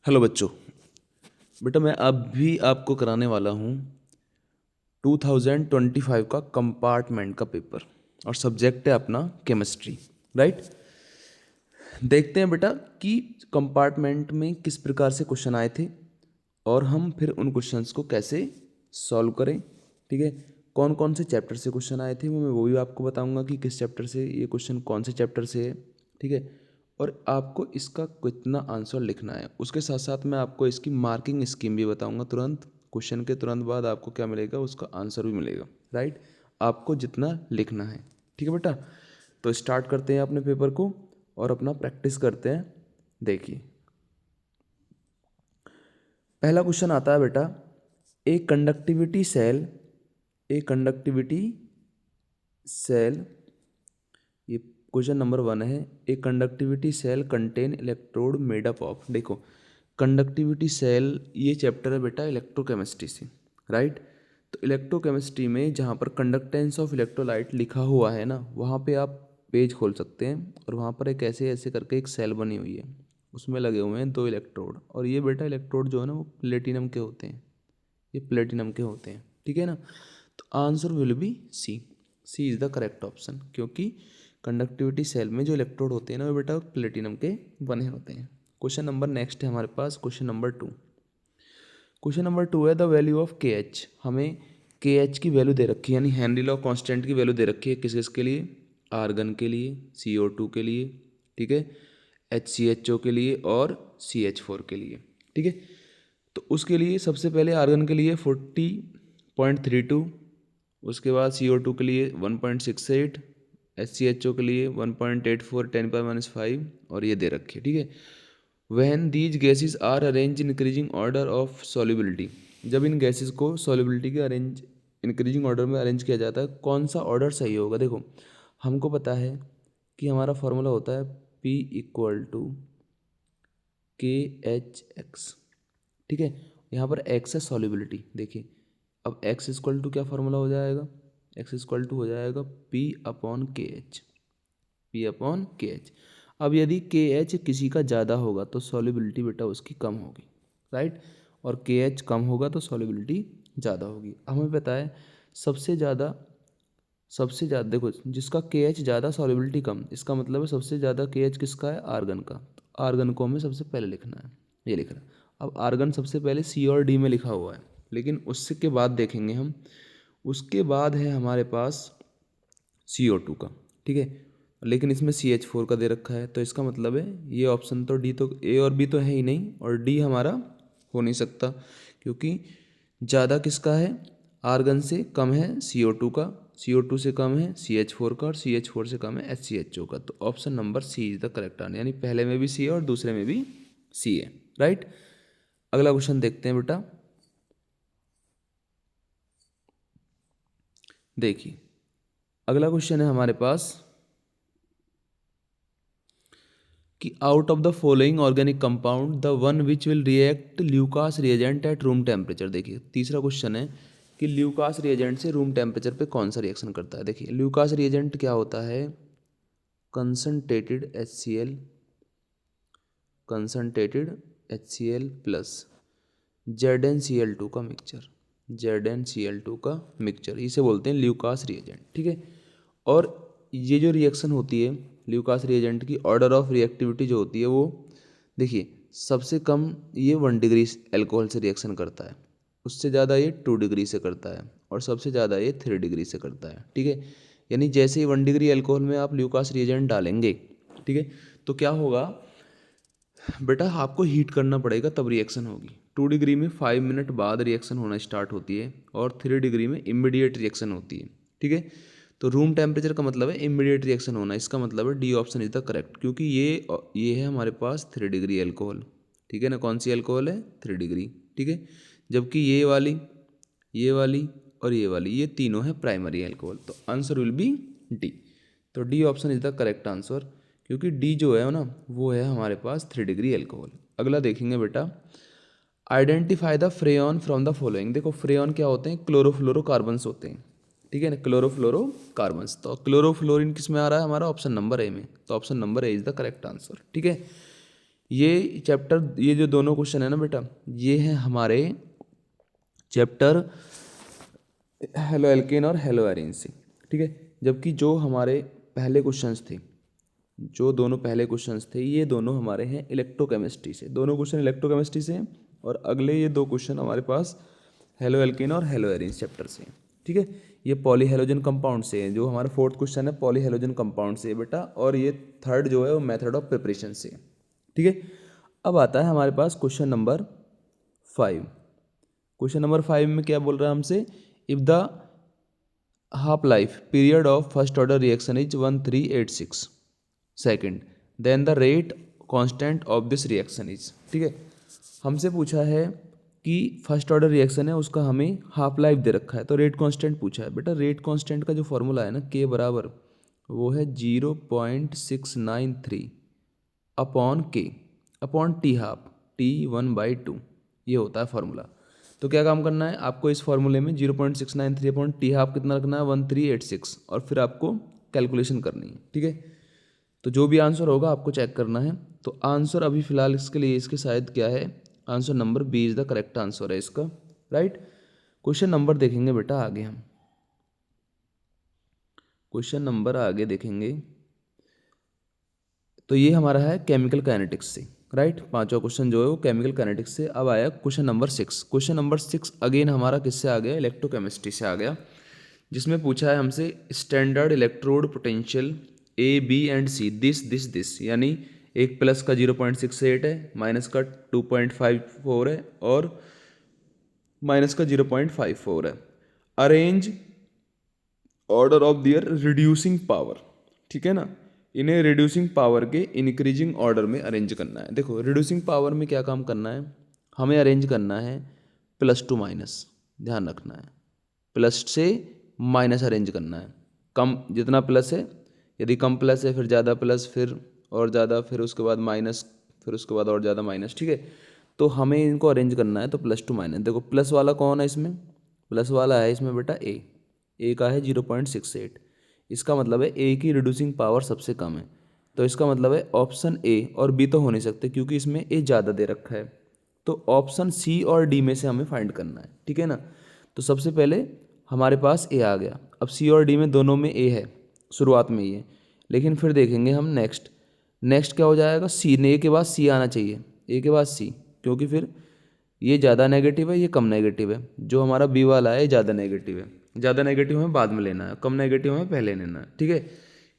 Hello बच्चों। बेटा मैं अभी आपको कराने वाला हूँ 2025 का कंपार्टमेंट का पेपर और सब्जेक्ट है अपना केमिस्ट्री। राइट। देखते हैं बेटा कि कंपार्टमेंट में किस प्रकार से क्वेश्चन आए थे और हम फिर उन क्वेश्चंस को कैसे सॉल्व करें। ठीक है, कौन कौन से चैप्टर से क्वेश्चन आए थे वो भी आपको बताऊंगा कि किस चैप्टर से ये क्वेश्चन कौन से चैप्टर से है। ठीक है, और आपको इसका कितना आंसर लिखना है, उसके साथ साथ मैं आपको इसकी मार्किंग स्कीम भी बताऊंगा। तुरंत क्वेश्चन के तुरंत बाद आपको क्या मिलेगा, उसका आंसर भी मिलेगा। राइट, आपको जितना लिखना है। ठीक है बेटा, तो स्टार्ट करते हैं अपने पेपर को और अपना प्रैक्टिस करते हैं। देखिए पहला क्वेश्चन आता है बेटा, a conductivity cell, a conductivity cell, ये क्वेश्चन नंबर 1 है। A conductivity cell contain electrode made up of. देखो कंडक्टिविटी सेल ये चैप्टर है बेटा इलेक्ट्रोकेमिस्ट्री से। राइट, तो इलेक्ट्रोकेमिस्ट्री में जहाँ पर कंडक्टेंस ऑफ इलेक्ट्रोलाइट लिखा हुआ है ना, वहाँ पे आप पेज खोल सकते हैं और वहाँ पर एक ऐसे ऐसे करके एक सेल बनी हुई है, उसमें लगे हुए हैं 2 इलेक्ट्रोड। और ये बेटा इलेक्ट्रोड जो है ना वो प्लेटिनम के होते हैं, ये प्लेटिनम के होते हैं। ठीक है ना, तो answer will be C. C is the correct option, क्योंकि कंडक्टिविटी सेल में जो इलेक्ट्रोड होते हैं ना वो बेटा प्लेटिनम के बने होते हैं। क्वेश्चन नंबर नेक्स्ट है हमारे पास, क्वेश्चन नंबर 2। क्वेश्चन नंबर 2 है द वैल्यू ऑफ के एच। हमें के एच की वैल्यू दे रखी है, यानी हेनरी लॉ कांस्टेंट की वैल्यू दे रखी है। किस किस के लिए? आर्गन के लिए, CO2 के लिए, ठीक है, HCHO के लिए और CH4 के लिए। ठीक है, तो उसके लिए सबसे पहले आर्गन के लिए 40.32, उसके बाद CO2 के लिए 1.68, HCHO के लिए 1.84 10⁻⁵, और ये दे रखे। ठीक है, when these gases are arrange increasing order of solubility, जब इन गैसेज को सॉल्युबिलिटी के अरेंज इंक्रीजिंग ऑर्डर में अरेंज किया जाता है, कौन सा ऑर्डर सही होगा? देखो हमको पता है कि हमारा फॉर्मूला होता है P इक्वल टू KHX। ठीक है, यहाँ पर x है सॉल्युबिलिटी। देखिए अब x इक्वल टू क्या फॉर्मूला हो जाएगा, x इक्वल टू हो जाएगा P/KH, P/KH। अब यदि KH किसी का ज़्यादा होगा तो सॉल्युबिलिटी बेटा उसकी कम होगी। राइट, और KH कम होगा तो सॉल्युबिलिटी ज़्यादा होगी। हमें पता है सबसे ज़्यादा देखो जिसका KH ज़्यादा सॉल्युबिलिटी कम, इसका मतलब है सबसे ज़्यादा KH किसका है? आर्गन का। तो आर्गन को हमें सबसे पहले लिखना है, ये लिख रहा है। अब आर्गन सबसे पहले C और D में लिखा हुआ है, लेकिन उससे के बाद देखेंगे हम, उसके बाद है हमारे पास CO2 का। ठीक है, लेकिन इसमें CH4 का दे रखा है, तो इसका मतलब है ये ऑप्शन तो D तो A और B तो है ही नहीं, और D हमारा हो नहीं सकता, क्योंकि ज़्यादा किसका है? आर्गन से कम है CO2 का, CO2 से कम है CH4 का, और CH4 से कम है HCHO का। तो option number C is the correct answer, यानी पहले में भी C है और दूसरे में भी C है। राइट, अगला क्वेश्चन देखते हैं बेटा। देखिए अगला क्वेश्चन है हमारे पास कि out of the following organic compound the one which will react Lucas reagent at room temperature. देखिए तीसरा क्वेश्चन है कि ल्यूकास रिएजेंट से रूम टेम्परेचर पे कौन सा रिएक्शन करता है। देखिए ल्यूकास रिएजेंट क्या होता है? Concentrated HCl, concentrated HCl plus ZnCl2 का मिक्सचर, ZnCl2 का मिक्सचर, इसे बोलते हैं ल्यूकास रिएजेंट। ठीक है, और ये जो रिएक्शन होती है ल्यूकास रिएजेंट की, ऑर्डर ऑफ रिएक्टिविटी जो होती है वो देखिए सबसे कम ये 1 डिग्री एल्कोहल से रिएक्शन करता है, उससे ज़्यादा ये 2 डिग्री से करता है, और सबसे ज़्यादा ये 3 डिग्री से करता है। ठीक है, यानी जैसे ही 1 डिग्री एल्कोहल में आप ल्यूकास रिएजेंट डालेंगे, ठीक है, तो क्या होगा बेटा, आपको हीट करना पड़ेगा तब रिएक्शन होगी। 2 डिग्री में 5 मिनट बाद रिएक्शन होना स्टार्ट होती है, और 3 डिग्री में इमीडिएट रिएक्शन होती है। ठीक है, तो रूम टेम्परेचर का मतलब है इमीडिएट रिएक्शन होना, इसका मतलब है D option is the correct, क्योंकि ये है हमारे पास 3 डिग्री एल्कोहल। ठीक है ना, कौन सी एल्कोहल है? 3 डिग्री। ठीक है, जबकि ये वाली और ये वाली, ये तीनों है प्राइमरी एल्कोहल, तो आंसर विल बी डी। तो D option is the correct answer, क्योंकि डी जो है ना वो है हमारे पास 3 डिग्री एल्कोहल। अगला देखेंगे बेटा, identify the freon from the following. देखो फ्रेऑन क्या होते हैं? क्लोरोफ्लोरोकार्बन्स होते हैं। ठीक है ना, क्लोरोफ्लोरोकार्बन्स। तो क्लोरोफ्लोरिन किस में आ रहा है? हमारा ऑप्शन नंबर ए में, तो option number A is the correct answer. ठीक है, ये चैप्टर, ये जो दोनों क्वेश्चन है ना बेटा, ये हैं हमारे चैप्टर हेलो एल्केन और हेलो एरिन से, ठीक है। जबकि जो हमारे पहले क्वेश्चंस थे, जो दोनों पहले क्वेश्चंस थे, ये दोनों हमारे हैं इलेक्ट्रोकेमिस्ट्री से, दोनों क्वेश्चन इलेक्ट्रोकेमिस्ट्री से हैं। और अगले ये दो क्वेश्चन हमारे पास हेलो एल्केन और हेलो एरिन चैप्टर से हैं, ठीक है। ये पॉलीहेलोजन कंपाउंड से है, जो हमारा फोर्थ क्वेश्चन है पॉलीहेलोजन कंपाउंड से है बेटा, और ये थर्ड जो है वो मेथड ऑफ प्रिपरेशन से है, ठीक है। अब आता है हमारे पास क्वेश्चन नंबर 5। क्वेश्चन नंबर 5 में क्या बोल रहा है हमसे, if the half life period of first order reaction is 1386 second, then the rate constant of this reaction is, ठीक है। हमसे पूछा है कि फर्स्ट ऑर्डर रिएक्शन है उसका हमें हाफ लाइफ दे रखा है, तो रेट कांस्टेंट पूछा है बेटा। रेट कांस्टेंट का जो फॉर्मूला है ना, के बराबर वो है 0.693 अपॉन के अपॉन टी हाफ, T1/2, ये होता है फॉर्मूला। तो क्या काम करना है आपको, इस फॉर्मूले में 0.693 अपॉन टी हाफ कितना रखना है 1386, और फिर आपको कैलकुलेशन करनी है, ठीक है। तो जो भी आंसर होगा आपको चेक करना है। तो आंसर अभी फिलहाल इसके लिए इसके शायद क्या है, answer number B is the correct answer है इसका, राइट। क्वेश्चन नंबर देखेंगे बेटा आगे, हम क्वेश्चन नंबर आगे देखेंगे। तो ये हमारा है केमिकल काइनेटिक्स से, राइट। पांचवा क्वेश्चन जो है वो केमिकल काइनेटिक्स से। अब आया question number 6। Question number 6 again हमारा किससे आ गया, इलेक्ट्रोकेमिस्ट्री से आ गया, जिसमें पूछा है हमसे standard electrode potential A B and C this this this, यानी एक प्लस का 0.68 है, माइनस का 2.54 है, और माइनस का 0.54 है। Arrange order of their reducing power, ठीक है ना। इन्हें रिड्यूसिंग पावर के इंक्रीजिंग ऑर्डर में अरेंज करना है। देखो रिड्यूसिंग पावर में क्या काम करना है, हमें अरेंज करना है प्लस टू माइनस, ध्यान रखना है, प्लस से माइनस अरेंज करना है। कम जितना प्लस है, यदि कम प्लस है फिर ज़्यादा प्लस, फिर और ज़्यादा, फिर उसके बाद माइनस, फिर उसके बाद और ज़्यादा माइनस, ठीक है। तो हमें इनको अरेंज करना है, तो प्लस टू माइनस। देखो प्लस वाला कौन है इसमें, प्लस वाला है इसमें बेटा ए का है 0.68, इसका मतलब है ए की रिड्यूसिंग पावर सबसे कम है। तो इसका मतलब है ऑप्शन ए और बी तो हो नहीं सकते, क्योंकि इसमें ए ज़्यादा दे रखा है। तो ऑप्शन सी और डी में से हमें फाइंड करना है, ठीक है ना। तो सबसे पहले हमारे पास ए आ गया, अब सी और डी में दोनों में ए है, शुरुआत में ही है, लेकिन फिर देखेंगे हम नेक्स्ट, नेक्स्ट क्या हो जाएगा, सी ने, ए के बाद सी आना चाहिए, ए के बाद सी, क्योंकि फिर ये ज़्यादा नेगेटिव है, ये कम नेगेटिव है। जो हमारा बी वाला है ये ज़्यादा नेगेटिव है, ज़्यादा नेगेटिव हमें बाद में लेना है, कम नेगेटिव हमें पहले लेना है, ठीक है।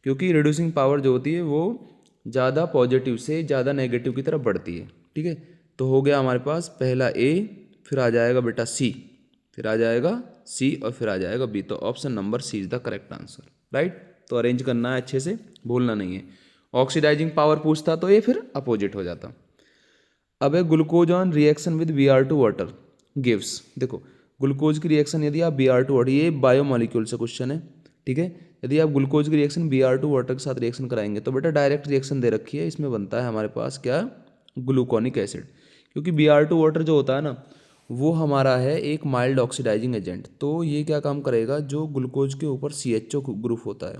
क्योंकि रिड्यूसिंग पावर जो होती है वो ज़्यादा पॉजिटिव से ज़्यादा नेगेटिव की तरफ बढ़ती है, ठीक है। तो हो गया हमारे पास पहला ए, फिर आ जाएगा बेटा सी, फिर आ जाएगा सी, और फिर आ जाएगा बी। तो option number C is the correct answer, right. तो अरेंज करना है अच्छे से, भूलना नहीं है। ऑक्सीडाइजिंग पावर पूछता तो ये फिर अपोजिट हो जाता। अब है glucose on reaction with Br2 water gives. देखो ग्लूकोज की रिएक्शन यदि आप Br2 वाटर, ये बायोमोलिक्यूल से क्वेश्चन है, ठीक है। यदि आप ग्लूकोज की रिएक्शन Br2 वाटर के साथ रिएक्शन कराएंगे तो बेटा डायरेक्ट रिएक्शन दे रखी है, इसमें बनता है हमारे पास क्या, ग्लूकोनिक एसिड। क्योंकि Br2 वाटर जो होता है ना, वो हमारा है एक माइल्ड ऑक्सीडाइजिंग एजेंट। तो ये क्या काम करेगा, जो ग्लूकोज के ऊपर CHO ग्रुप होता है,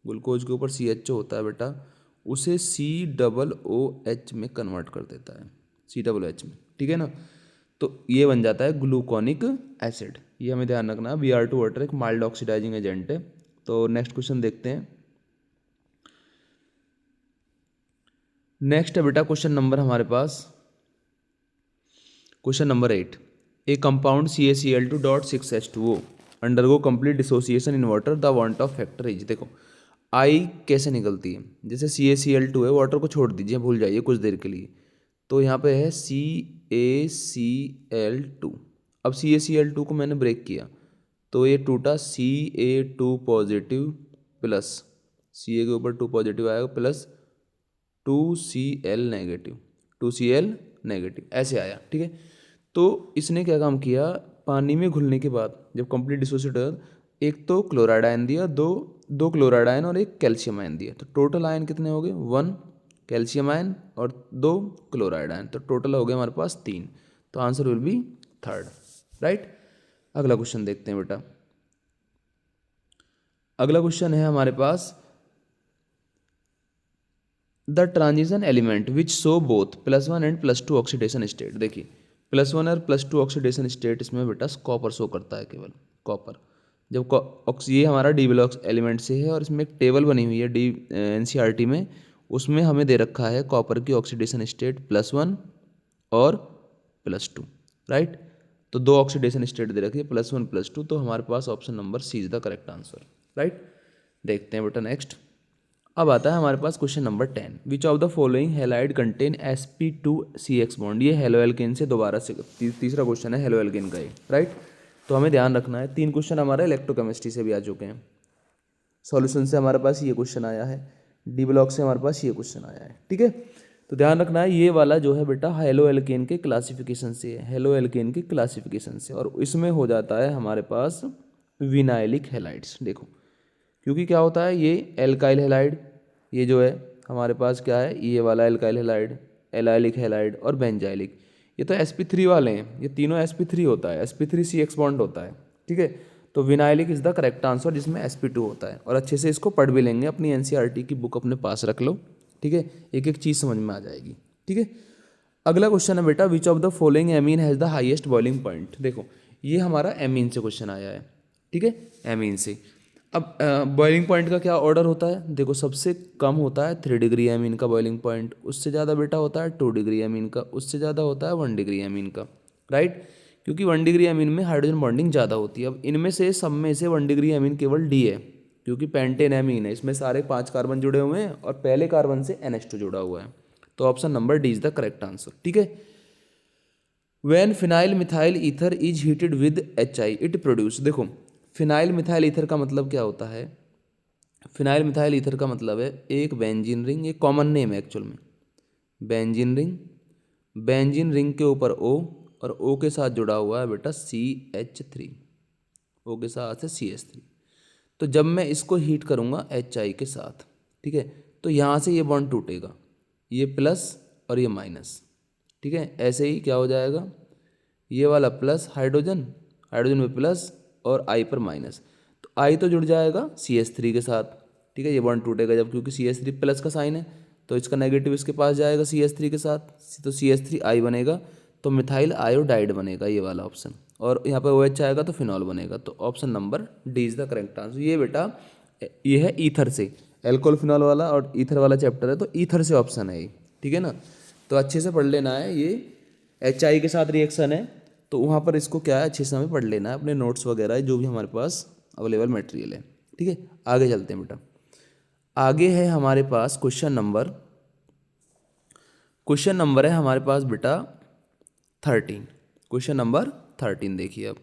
ग्लूकोज के ऊपर CHO होता है बेटा, उसे COOH में कन्वर्ट कर देता है, COOH में, ठीक है ना। तो ये बन जाता है ग्लूकोनिक एसिड। ये हमें ध्यान रखना है, Br2 वाटर एक माइल्ड ऑक्सीडाइजिंग एजेंट है। तो नेक्स्ट क्वेश्चन देखते हैं। नेक्स्ट है बेटा क्वेश्चन नंबर हमारे पास question number 8। A compound CaCl2.6H2O undergo complete dissociation in water, the van't Hoff factor is. देखो आई कैसे निकलती है, जैसे CaCl2 है, वाटर को छोड़ दीजिए, भूल जाइए कुछ देर के लिए। तो यहाँ पे है CaCl2। अब CaCl2 को मैंने ब्रेक किया तो ये टूटा, Ca2 पॉजिटिव प्लस, Ca के ऊपर 2 पॉजिटिव आएगा, plus 2Cl negative, 2Cl negative, ऐसे आया, ठीक है। तो इसने क्या काम किया, पानी में घुलने के बाद जब कंप्लीट डिसोसिएट हो, एक तो क्लोराइड आयन दिया, दो क्लोराइड आयन और एक कैल्शियम आयन दिया। तो टोटल आयन कितने हो गए, 1 कैल्शियम आयन और 2 क्लोराइड आयन, तो टोटल हो गए हमारे पास 3। तो answer will be third, right. अगला क्वेश्चन देखते हैं बेटा। अगला क्वेश्चन है हमारे पास, the transition element which show both +1 and +2 oxidation state. देखिए +1 और +2 ऑक्सीडेशन स्टेट इसमें बेटा कॉपर शो करता है, केवल कॉपर। जब ये हमारा डी ब्लॉक एलिमेंट से है और इसमें एक टेबल बनी हुई है डी एनसीईआरटी में, उसमें हमें दे रखा है कॉपर की ऑक्सीडेशन स्टेट +1 और +2, राइट। तो दो ऑक्सीडेशन स्टेट दे रखी है +1 +2, तो हमारे पास option number C is the correct answer, right. देखते हैं बेटा नेक्स्ट। अब आता है हमारे पास question number 10। Which of the following halide contain sp2CX bond. ये हेलो एल्केन से दोबारा से तीसरा क्वेश्चन है हेलो एल्केन का ये, राइट। तो हमें ध्यान रखना है, 3 क्वेश्चन हमारे इलेक्ट्रोकेमिस्ट्री से भी आ चुके हैं। सॉल्यूशन से हमारे पास ये क्वेश्चन आया है, डी ब्लॉक से हमारे पास ये क्वेश्चन आया है, ठीक है। तो ध्यान रखना है, ये वाला जो है बेटा हेलो एल्केन के क्लासिफिकेशन से है, हेलो एल्केन के क्लासिफिकेशन से, और इसमें हो जाता है हमारे पास विनाइलिक हैलाइड्स। देखो क्योंकि क्या होता है, ये एल्काइल हैलाइड, ये जो है हमारे पास क्या है, ये वाला एल्काइल हैलाइड, एलाइलिक हैलाइड और बेंजाइलिक, ये तो sp3 वाले हैं, ये तीनों sp3 होता है, sp3CX बॉन्ड होता है, ठीक है। तो vinylic is the correct answer, जिसमें sp2 होता है। और अच्छे से इसको पढ़ भी लेंगे, अपनी एनसीईआरटी की बुक अपने पास रख लो, ठीक है, एक एक चीज़ समझ में आ जाएगी, ठीक है। अगला क्वेश्चन है बेटा, विच of the following amine has the highest boiling point. देखो ये हमारा एमीन से क्वेश्चन आया है, ठीक है, एमीन से। अब बॉइलिंग पॉइंट का क्या ऑर्डर होता है, देखो सबसे कम होता है 3 डिग्री एमीन का बॉइलिंग पॉइंट, उससे ज़्यादा बेटा होता है 2 डिग्री एमीन का, उससे ज़्यादा होता है 1 डिग्री एमीन का, राइट। क्योंकि 1 डिग्री एमीन में हाइड्रोजन बॉन्डिंग ज़्यादा होती है। अब इनमें से सब में से 1 डिग्री एमीन केवल डी है, क्योंकि पेंटेन एमीन है, इसमें सारे 5 कार्बन जुड़े हुए हैं और पहले कार्बन से NH2 जुड़ा हुआ है। तो option number D is the correct answer, ठीक है। When phenyl methyl ether is heated with HI it produce. देखो फिनाइल मिथाइल ईथर का मतलब क्या होता है, फिनाइल मिथाइल ईथर का मतलब है एक बेंजीन रिंग, एक कॉमन नेम है एक्चुअल में, बेंजीन रिंग, बेंजीन रिंग के ऊपर O और O के साथ जुड़ा हुआ है बेटा CH3, O के साथ है CH3। तो जब मैं इसको हीट करूँगा HI के साथ, ठीक है, तो यहाँ से ये बॉन्ड टूटेगा, ये प्लस और ये माइनस, ठीक है। ऐसे ही क्या हो जाएगा, ये वाला प्लस हाइड्रोजन, हाइड्रोजन में प्लस और I पर माइनस, तो I तो जुड़ जाएगा CH3 के साथ, ठीक है। ये बॉन्ड टूटेगा जब, क्योंकि CH3 प्लस का साइन है, तो इसका नेगेटिव इसके पास जाएगा CH3 के साथ, तो CH3I बनेगा, तो मिथाइल आयोडाइड बनेगा ये वाला ऑप्शन, और यहाँ पर OH आएगा तो फिनॉल बनेगा। तो option number D is the correct answer. ये बेटा ये है ईथर से, एल्कोहल फिनॉल वाला और ईथर वाला चैप्टर है, तो ईथर से ऑप्शन है ये, ठीक है ना। तो अच्छे से पढ़ लेना है, ये HI के साथ रिएक्शन है, तो वहाँ पर इसको क्या है अच्छे से हमें पढ़ लेना है, अपने नोट्स वगैरह जो भी हमारे पास अवेलेबल मटेरियल है, ठीक है। आगे चलते हैं बेटा, आगे है हमारे पास क्वेश्चन नंबर है हमारे पास बेटा 13। क्वेश्चन नंबर 13 देखिए। अब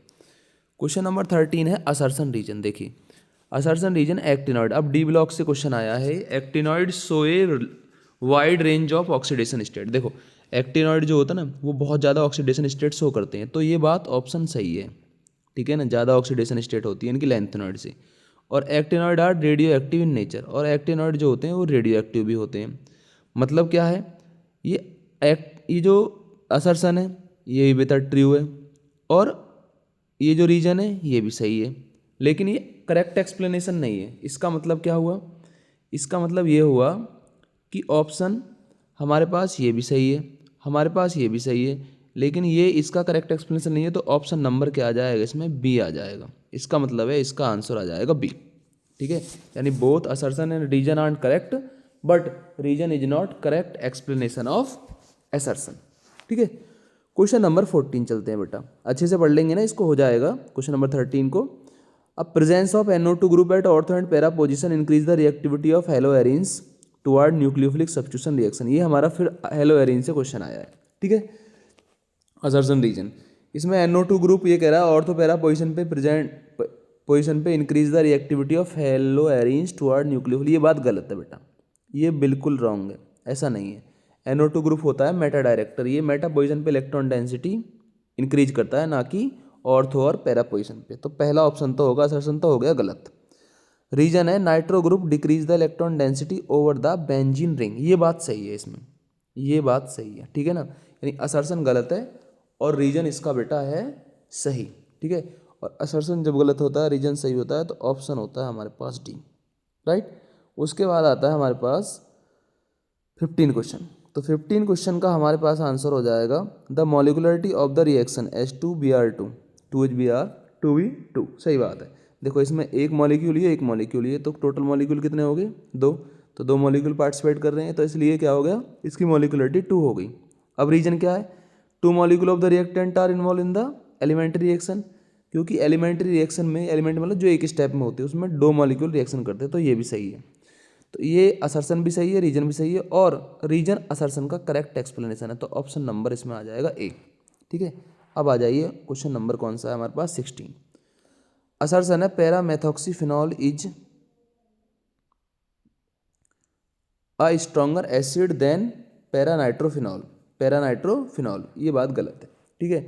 क्वेश्चन नंबर 13 है असर्शन रीजन। देखिए असर्शन रीजन एक्टिनॉइड। अब डी ब्लॉक से क्वेश्चन आया है, actinoid show a wide range of oxidation state. देखो एक्टिनॉइड जो होता है ना, वो बहुत ज़्यादा ऑक्सीडेशन स्टेट शो करते हैं, तो ये बात ऑप्शन सही है, ठीक है ना, ज़्यादा ऑक्सीडेशन स्टेट होती है इनकी लैंथेनॉइड से। और actinoid are radio active in nature, और एक्टिनॉइड जो होते हैं वो रेडियो एक्टिव भी होते हैं। मतलब क्या है, ये जो असर्शन है ये भी बेटा ट्रू है, और ये जो रीजन है ये भी सही है, लेकिन ये करेक्ट एक्सप्लेनेशन नहीं है। इसका मतलब क्या हुआ, इसका मतलब ये हुआ कि ऑप्शन हमारे पास ये भी सही है, हमारे पास ये भी सही है, लेकिन ये इसका करेक्ट एक्सप्लेनेशन नहीं है, तो ऑप्शन नंबर क्या आ जाएगा इसमें, बी आ जाएगा। इसका मतलब है इसका आंसर आ जाएगा बी, ठीक है। यानी both assertion and reason are correct, but reason is not correct explanation of assertion, ठीक है। क्वेश्चन नंबर 14 चलते हैं बेटा, अच्छे से पढ़ लेंगे ना, इसको हो जाएगा क्वेश्चन नंबर 13 को। अब presence of NO2 group at ortho and para position increase the reactivity of hello arenes toward nucleophilic substitution reaction. ये हमारा फिर हेलो एरिन से क्वेश्चन आया है, ठीक है। असर्शन रीजन, इसमें NO2 ग्रुप ये कह रहा है ऑर्थो पैरा पोजीशन पे increase the reactivity of hello arenes toward nucleophilic. ये बात गलत है बेटा, ये बिल्कुल रॉन्ग है, ऐसा नहीं है। NO2 ग्रुप होता है मेटा डायरेक्टर, ये मेटा पोजीशन पे इलेक्ट्रॉन डेंसिटी इंक्रीज करता है, ना कि ऑर्थो और पैरा पोजीशन पे। तो पहला ऑप्शन तो होगा, असर्शन तो हो गया गलत। रीजन है nitro group decrease the electron density over the benzene ring, ये बात सही है इसमें, ये बात सही है, ठीक है ना। यानी असर्शन गलत है और रीजन इसका बेटा है सही, ठीक है। और असर्शन जब गलत होता है रीजन सही होता है, तो ऑप्शन होता है हमारे पास डी, राइट। उसके बाद आता है हमारे पास 15 क्वेश्चन। तो 15 क्वेश्चन का हमारे पास आंसर हो जाएगा the molecularity of the reaction H2Br2 2HBr2V2। सही बात है। देखो इसमें एक मॉलिक्यूल ही है, एक मॉलिक्यूल ही है, तो टोटल मॉलिक्यूल कितने हो गए? दो। तो दो मॉलिक्यूल पार्टिसिपेट कर रहे हैं, तो इसलिए क्या हो गया, इसकी मॉलिकुलरिटी 2 हो गई। अब रीजन क्या है? 2 molecule of the reactant are involve in the elementary reaction, क्योंकि एलिमेंट्री रिएक्शन में, एलिमेंट मतलब जो एक स्टेप में होते हैं उसमें 2 मॉलिक्यूल रिएक्शन करते हैं, तो ये भी सही है। तो ये असर्शन भी सही है, रीजन भी सही है, और रीजन असर्शन का करेक्ट एक्सप्लेनेशन है, तो ऑप्शन नंबर इसमें आ जाएगा ए। ठीक है। अब आ जाइए क्वेश्चन नंबर कौन सा है हमारे पास? 16। असर्शन है paramethoxyphenol is a stronger acid than paranitrophenol. Paranitrophenol, ये बात गलत है। ठीक है।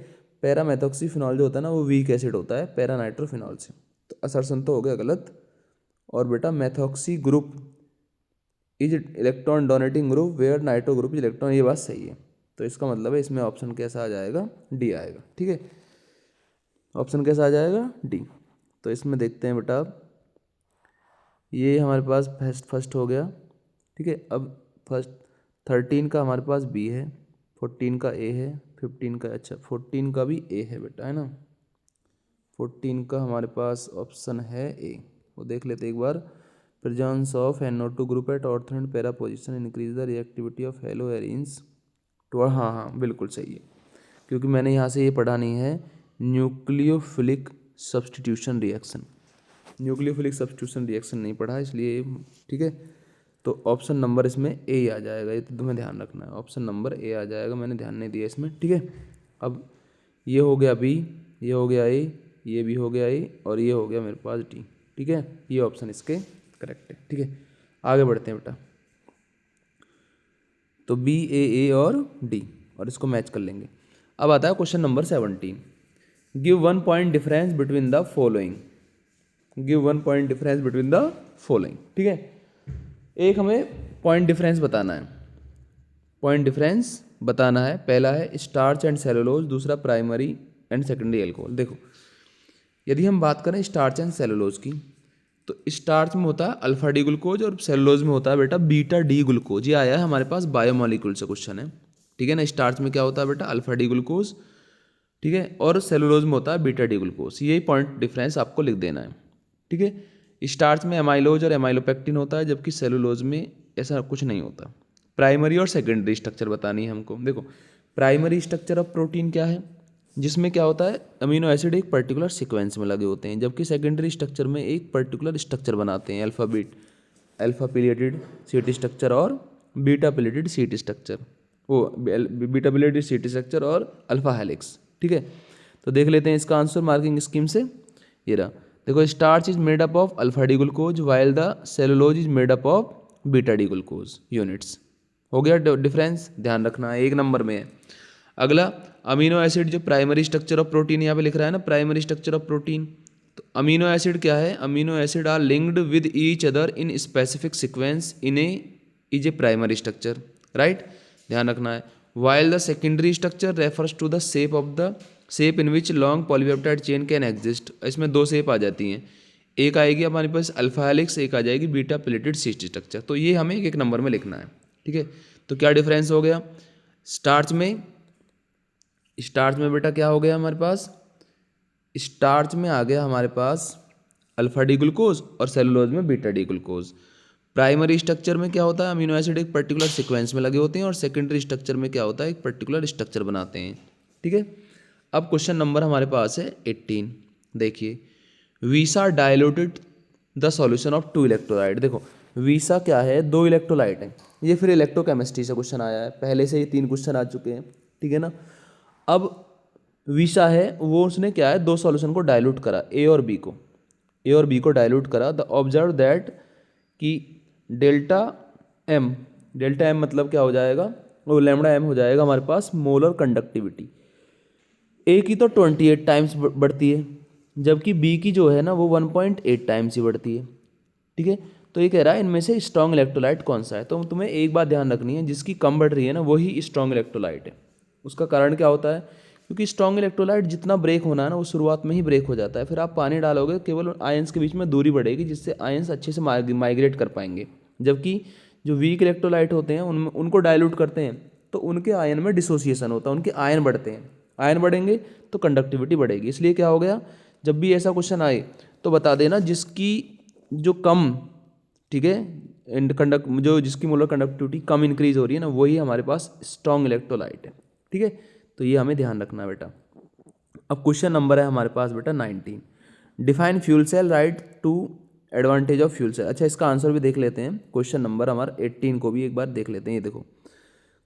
पैरामेथॉक्सीफिनॉल जो होता है ना वो वीक एसिड होता है पैरानाइट्रोफिनॉल से, तो असर्शन तो हो गया गलत। और बेटा methoxy group is electron donating group where nitro group is electron, ये बात सही है। तो इसका मतलब है इसमें ऑप्शन कैसा आ जाएगा? डी आएगा। ठीक है। ऑप्शन कैसा आ जाएगा? डी। तो इसमें देखते हैं बेटा, ये हमारे पास फर्स्ट हो गया। ठीक है। अब फर्स्ट 13 का हमारे पास बी है, 14 का ए है, 15 का, अच्छा 14 का भी ए है बेटा, है ना। 14 का हमारे पास ऑप्शन है ए, वो देख लेते एक बार। Presence of NO2 group at ortho and para position increase the reactivity of hello arenes to, हाँ हाँ बिल्कुल सही है, क्योंकि मैंने यहाँ से ये पढ़ा नहीं है nucleophilic substitution reaction, nucleophilic substitution reaction नहीं पढ़ा, इसलिए ठीक है। तो ऑप्शन नंबर इसमें ए ही आ जाएगा, ये तो तुम्हें ध्यान रखना है, ऑप्शन नंबर ए आ जाएगा, मैंने ध्यान नहीं दिया इसमें। ठीक है। अब ये हो गया बी, ये हो गया ए, ये भी हो गया ए, और ये हो गया मेरे पास डी। ठीक है। ये ऑप्शन इसके करेक्ट है। ठीक है। आगे बढ़ते हैं बेटा। तो बी ए और डी, और इसको मैच कर लेंगे। अब आता है question number 17। Give 1 point difference between the following. Give 1 point difference between the following. ठीक है। एक हमें पॉइंट डिफरेंस बताना है, पॉइंट डिफरेंस बताना है। पहला है स्टार्च एंड सेलुलोज, दूसरा प्राइमरी एंड सेकेंडरी एल्कोहल। देखो यदि हम बात करें स्टार्च एंड सेलुलोज की, तो स्टार्च में होता है अल्फा डी ग्लूकोज और सेलुलोज में होता है बेटा बीटा डी ग्लूकोज। ये आया है हमारे पास बायोमोलिक्यूल से क्वेश्चन है। ठीक है ना। स्टार्च में क्या होता है बेटा? Alpha D glucose. ठीक है। और सेलुलोज में होता है बीटा डी ग्लूकोज। यही पॉइंट डिफरेंस आपको लिख देना है। ठीक है। स्टार्च में एमाइलोज और एमाइलोपेक्टिन होता है, जबकि सेलुलोज में ऐसा कुछ नहीं होता। प्राइमरी और सेकेंडरी स्ट्रक्चर बतानी है हमको। देखो प्राइमरी स्ट्रक्चर ऑफ प्रोटीन क्या है, जिसमें क्या होता है अमीनो एसिड एक पर्टिकुलर सीक्वेंस में लगे होते हैं, जबकि सेकेंडरी स्ट्रक्चर में एक पर्टिकुलर स्ट्रक्चर बनाते हैं, अल्फा पिलेटेड सीट स्ट्रक्चर और बीटा पिलेटेड सीट स्ट्रक्चर, वो बीटा पिलेटेड सीट स्ट्रक्चर और अल्फा हेलिक्स। ठीक है। तो देख लेते हैं इसका आंसर मार्किंग स्कीम से। ये रहा, देखो starch is made up of alpha D glucose while the cellulose is made up of beta D glucose units. हो गया डिफरेंस, ध्यान रखना है, 1 नंबर में है। अगला अमीनो एसिड, जो प्राइमरी स्ट्रक्चर ऑफ प्रोटीन यहाँ पे लिख रहा है ना, प्राइमरी स्ट्रक्चर ऑफ प्रोटीन। तो अमीनो एसिड क्या है? Amino acid are linked with each other in specific sequence in a is a primary structure, right. ध्यान रखना है। While the secondary structure refers to the shape in which long polypeptide chain can exist. इसमें 2 shape आ जाती हैं, एक आएगी हमारे पास alpha helix, एक आ जाएगी बीटा प्लेटेड सिस्ट स्ट्रक्चर। तो ये हमें 1 नंबर में लिखना है। ठीक है। तो क्या डिफरेंस हो गया? स्टार्च में बेटा क्या हो गया हमारे पास? स्टार्च में आ गया हमारे पास अल्फा डी ग्लूकोज और सेलुलोज में beta D glucose. Primary structure में क्या होता है? अमीनो एसिड एक पर्टिकुलर सीक्वेंस में लगे होते हैं, और सेकेंडरी स्ट्रक्चर में क्या होता है? एक पर्टिकुलर स्ट्रक्चर बनाते हैं। ठीक है। अब क्वेश्चन नंबर हमारे पास है 18। देखिए visa diluted the solution of 2 electrolyte. देखो वीसा क्या है? 2 इलेक्ट्रोलाइट है। ये फिर इलेक्ट्रोकेमिस्ट्री से क्वेश्चन आया है, पहले से ही 3 क्वेश्चन आ चुके हैं। ठीक है ना। अब वीसा है वो, उसने क्या है 2 सॉल्यूशन को डायल्यूट करा, ए और बी को डायल्यूट करा। द ऑब्जर्व दैट कि डेल्टा एम मतलब क्या हो जाएगा? वो लैम्डा एम हो जाएगा हमारे पास मोलर कंडक्टिविटी। ए की तो 28 टाइम्स बढ़ती है, जबकि बी की जो है ना वो 1.8 टाइम्स ही बढ़ती है। ठीक है। तो ये कह रहा है इनमें से स्ट्रॉन्ग इलेक्ट्रोलाइट कौन सा है। तो तुम्हें एक बात ध्यान रखनी है, जिसकी कम बढ़ रही है ना वही स्ट्रॉन्ग इलेक्ट्रोलाइट है। उसका कारण क्या होता है? क्योंकि स्ट्रॉन्ग इलेक्ट्रोलाइट जितना ब्रेक होना है ना वो शुरुआत में ही ब्रेक हो जाता है, फिर आप पानी डालोगे केवल आयंस के बीच में दूरी बढ़ेगी, जिससे आयंस अच्छे से माइग्रेट कर पाएंगे। जबकि जो वीक इलेक्ट्रोलाइट होते हैं उनमें उनको डाइल्यूट करते हैं तो उनके आयन में डिसोसिएशन होता है, उनके आयन बढ़ते हैं, आयन बढ़ेंगे तो कंडक्टिविटी बढ़ेगी। इसलिए क्या हो गया, जब भी ऐसा क्वेश्चन आए तो बता देना जिसकी जो कम, ठीक है, एंड जो जिसकी मोलर कंडक्टिविटी कम इंक्रीज हो रही है ना, वही हमारे पास स्ट्रॉन्ग इलेक्ट्रोलाइट है। ठीक है, तो ये हमें ध्यान रखना है बेटा। अब क्वेश्चन नंबर है हमारे पास बेटा 19, define fuel cell, write two advantage of fuel cell. अच्छा, इसका आंसर भी देख लेते हैं, क्वेश्चन नंबर हमारा 18 को भी एक बार देख लेते हैं। ये देखो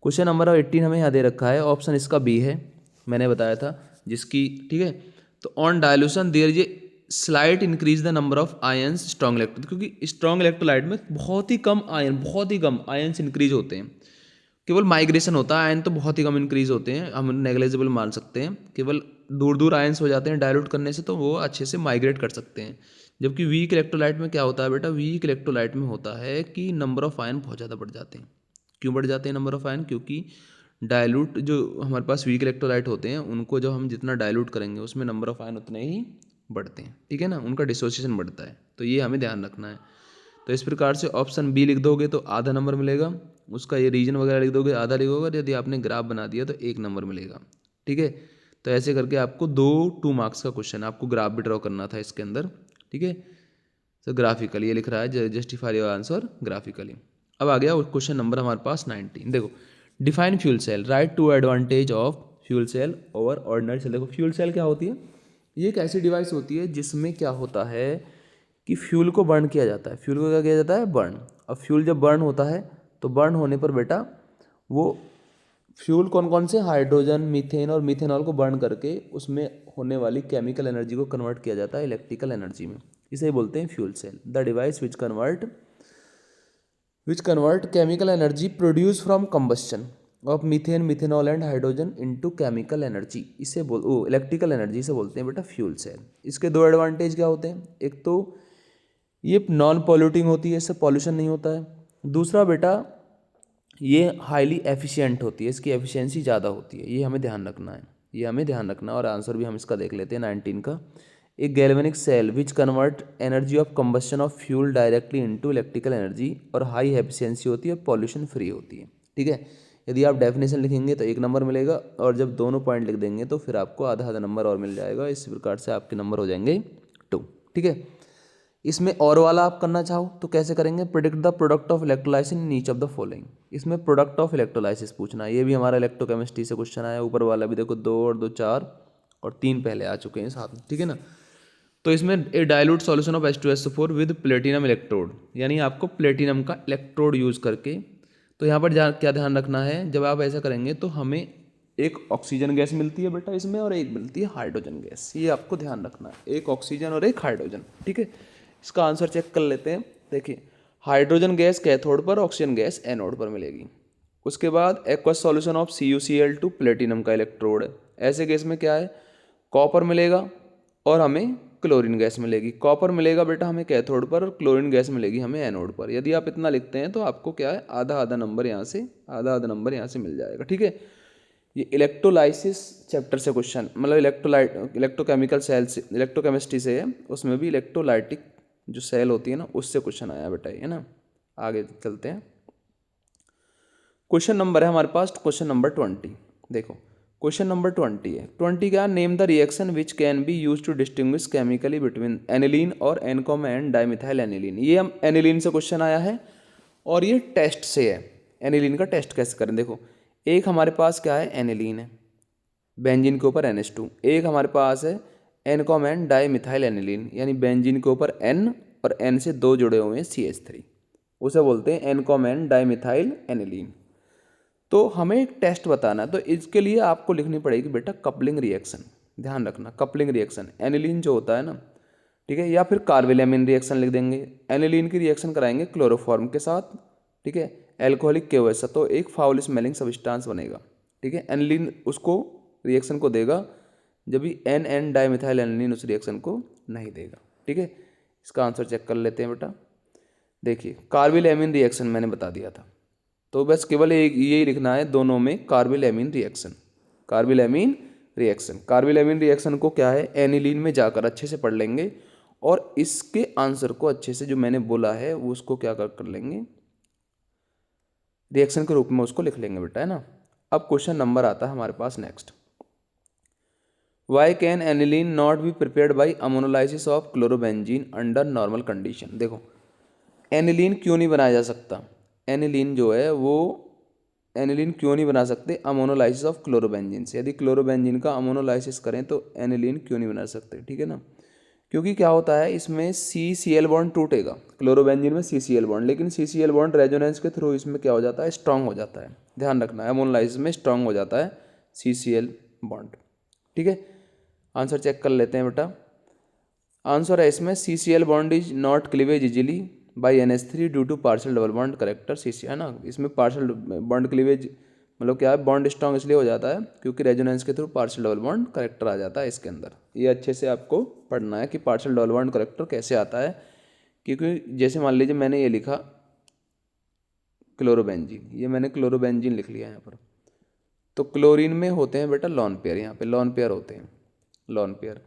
क्वेश्चन नंबर 18 हमें यहाँ दे रखा है, ऑप्शन इसका बी है, मैंने बताया था जिसकी, ठीक है। तो on dilution there is a slight increase the number of ions strong electro, क्योंकि स्ट्रॉन्ग इलेक्ट्रोलाइट में बहुत ही कम आयंस इंक्रीज होते हैं, केवल माइग्रेशन होता है, आयन तो बहुत ही कम इंक्रीज होते हैं, हम नेग्लेजिबल मान सकते हैं, केवल दूर दूर आयंस हो जाते हैं डायल्यूट करने से, तो वो अच्छे से माइग्रेट कर सकते हैं। जबकि वीक इलेक्ट्रोलाइट में क्या होता है बेटा, वीक इलेक्ट्रोलाइट में होता है कि नंबर ऑफ आयन बहुत ज़्यादा बढ़ जाते हैं। क्यों बढ़ जाते हैं नंबर ऑफ आयन, क्योंकि डायल्यूट जो हमारे पास वीक इलेक्ट्रोलाइट होते हैं उनको जब हम जितना डायल्यूट करेंगे उसमें नंबर ऑफ आयन उतने ही बढ़ते हैं, ठीक है ना, उनका डिसोसिएशन बढ़ता है, तो ये हमें ध्यान रखना है। तो इस प्रकार से ऑप्शन बी लिख दोगे तो आधा नंबर मिलेगा, उसका ये रीजन वगैरह लिख दोगे आधा लिखोगे, यदि आपने ग्राफ बना दिया तो 1 नंबर मिलेगा। ठीक है, तो ऐसे करके आपको 2 मार्क्स का क्वेश्चन, आपको ग्राफ भी ड्रॉ करना था इसके अंदर। ठीक है, तो ग्राफिकली ये लिख रहा है, जस्टिफाई योर आंसर ग्राफिकली। अब आ गया क्वेश्चन नंबर हमारे पास 19, देखो define fuel cell, write two advantage of fuel cell over ordinary cell. देखो फ्यूल सेल क्या होती है, ये एक ऐसी डिवाइस होती है जिसमें क्या होता है कि फ्यूल को बर्न किया जाता है, फ्यूल को क्या किया जाता है, बर्न। अब फ्यूल जब बर्न होता है तो बर्न होने पर बेटा वो फ्यूल कौन कौन से, हाइड्रोजन, मीथेन और मिथेनॉल को बर्न करके उसमें होने वाली केमिकल एनर्जी को कन्वर्ट किया जाता है इलेक्ट्रिकल एनर्जी में, इसे बोलते हैं fuel cell. The device which convert chemical energy produce from combustion of methane, methanol and hydrogen into chemical energy, इसे इलेक्ट्रिकल एनर्जी से बोलते हैं बेटा फ्यूल सेल। इसके 2 एडवांटेज क्या होते हैं, एक तो ये नॉन पॉल्यूटिंग होती है, इससे पॉल्यूशन नहीं होता है। दूसरा बेटा ये हाईली एफिशिएंट होती है, इसकी एफिशिएंसी ज़्यादा होती है, ये हमें ध्यान रखना है, ये हमें ध्यान रखना है। और आंसर भी हम इसका देख लेते हैं 19 का, एक galvanic cell which convert energy of combustion of fuel directly into electrical energy, और हाई एफिशिएंसी होती है, पॉल्यूशन फ्री होती है। ठीक है, यदि आप डेफिनेशन लिखेंगे तो 1 नंबर मिलेगा, और जब दोनों पॉइंट लिख देंगे तो फिर आपको आधा आधा नंबर और मिल जाएगा। इस प्रकार से आपके नंबर हो जाएंगे 2। ठीक है, इसमें और वाला आप करना चाहो तो कैसे करेंगे, predict the product of electrolysis in each of the following. इसमें प्रोडक्ट ऑफ इलेक्ट्रोलाइसिस पूछना है, ये भी हमारा इलेक्ट्रोकेमिस्ट्री से क्वेश्चन आया, ऊपर वाला भी देखो 2 और 2 4 और 3 पहले आ चुके हैं साथ में। ठीक है ना, तो इसमें a dilute solution of H2SO4 with platinum electrode, यानी आपको प्लेटिनम का इलेक्ट्रोड यूज करके, तो यहाँ पर क्या ध्यान रखना है, जब आप ऐसा करेंगे तो हमें एक ऑक्सीजन गैस मिलती है बेटा इसमें, और एक मिलती है हाइड्रोजन गैस, ये आपको ध्यान रखना है, एक ऑक्सीजन और एक हाइड्रोजन। ठीक है, इसका आंसर चेक कर लेते हैं। देखिए हाइड्रोजन गैस कैथोड पर, ऑक्सीजन गैस एनोड पर मिलेगी। उसके बाद aqueous solution of CuCl2 platinum का इलेक्ट्रोड है, ऐसे केस में क्या है, कॉपर मिलेगा और हमें क्लोरीन गैस मिलेगी। कॉपर मिलेगा बेटा हमें कैथोड पर और क्लोरीन गैस मिलेगी हमें एनोड पर। यदि आप इतना लिखते हैं तो आपको क्या है, आधा आधा नंबर यहाँ से, आधा आधा नंबर यहाँ से मिल जाएगा। ठीक है, ये इलेक्ट्रोलाइसिस चैप्टर से क्वेश्चन, मतलब इलेक्ट्रोकेमिकल सेल से, इलेक्ट्रोकेमिस्ट्री से है, उसमें भी इलेक्ट्रोलाइटिक जो सेल होती है ना उससे क्वेश्चन आया बेटा, है ना। आगे चलते हैं, क्वेश्चन नंबर है हमारे पास क्वेश्चन नंबर 20। देखो क्वेश्चन नंबर 20 है, 20 क्या, name the reaction which can be use to distinguish chemically between aniline और एनकॉम एंड डाइमिथाइल एनिलीन। ये हम एनिलीन से क्वेश्चन आया है और ये टेस्ट से है, एनिलीन का टेस्ट कैसे करें। देखो एक हमारे पास क्या है, एनिलीन है, बेंजीन के ऊपर NH2, एक हमारे पास है एनकॉम एंड डाइमिथाइल एनिलीन, यानी बेंजीन के ऊपर N और N से 2 जुड़े हुए हैं CH3, उसे बोलते हैं एनकॉम एंड डाइमिथाइल एनिलीन। तो हमें एक टेस्ट बताना है, तो इसके लिए आपको लिखनी पड़ेगी बेटा कपलिंग रिएक्शन, ध्यान रखना कपलिंग रिएक्शन, एनिलीन जो होता है ना, ठीक है, या फिर कार्बेलामिन रिएक्शन लिख देंगे। एनिलीन की रिएक्शन कराएंगे क्लोरोफॉर्म के साथ, ठीक है, एल्कोहलिक KOH, तो एक फाउल स्मेलिंग सब्सटेंस बनेगा। ठीक है, एनिलीन उसको रिएक्शन को देगा, जब भी NN डाइमिथाइल एनिलीन उस रिएक्शन को नहीं देगा। ठीक है, इसका आंसर चेक कर लेते हैं बेटा। देखिए कार्बेलामिन रिएक्शन मैंने बता दिया था, तो बस केवल एक यही लिखना है दोनों में, कार्बेलामिन रिएक्शन, कार्बेलामिन रिएक्शन। कार्बेलामिन रिएक्शन को क्या है, एनिलीन में जाकर अच्छे से पढ़ लेंगे और इसके आंसर को अच्छे से जो मैंने बोला है वो उसको क्या कर लेंगे, रिएक्शन के रूप में उसको लिख लेंगे बेटा, है ना। अब क्वेश्चन नंबर आता है हमारे पास next, why can aniline not be prepared by ammonolysis of chlorobenzene under normal condition. देखो एनिलीन क्यों नहीं बनाया जा सकता, एनिलीन जो है वो एनिलीन क्यों नहीं बना सकते अमोनोलाइसिस ऑफ क्लोरोबेंजीन से। यदि क्लोरोबेंजीन का अमोनोलाइसिस करें तो एनिलीन क्यों नहीं बना सकते, ठीक है ना। क्योंकि क्या होता है इसमें CCl बॉन्ड टूटेगा, क्लोरोबेंजीन में CCl बॉन्ड, लेकिन CCl बॉन्ड रेजोनेंस के थ्रू इसमें क्या हो जाता है, स्ट्रांग हो जाता है। ध्यान रखना है अमोनोलाइसिस में स्ट्रांग हो जाता है CCl बॉन्ड, ठीक है। आंसर चेक कर लेते हैं बेटा। आंसर है इसमें CCl bond is not cleavage easily by NH3 due to partial double bond character CC, है ना। इसमें पार्शियल बॉन्ड क्लीवेज मतलब क्या है, बॉन्ड स्ट्रांग इसलिए हो जाता है क्योंकि रेजोनेंस के through partial double bond character आ जाता है इसके अंदर। ये अच्छे से आपको पढ़ना है कि पार्शियल डबल बॉन्ड करेक्टर कैसे आता है। क्योंकि जैसे मान लीजिए मैंने ये लिखा क्लोरोबेंजीन, ये मैंने क्लोरोबेंजीन लिख लिया यहाँ पर, तो क्लोरीन में होते हैं बेटा लॉन पेयर, यहाँ पे लॉन पेयर होते हैं, लॉन पेयर।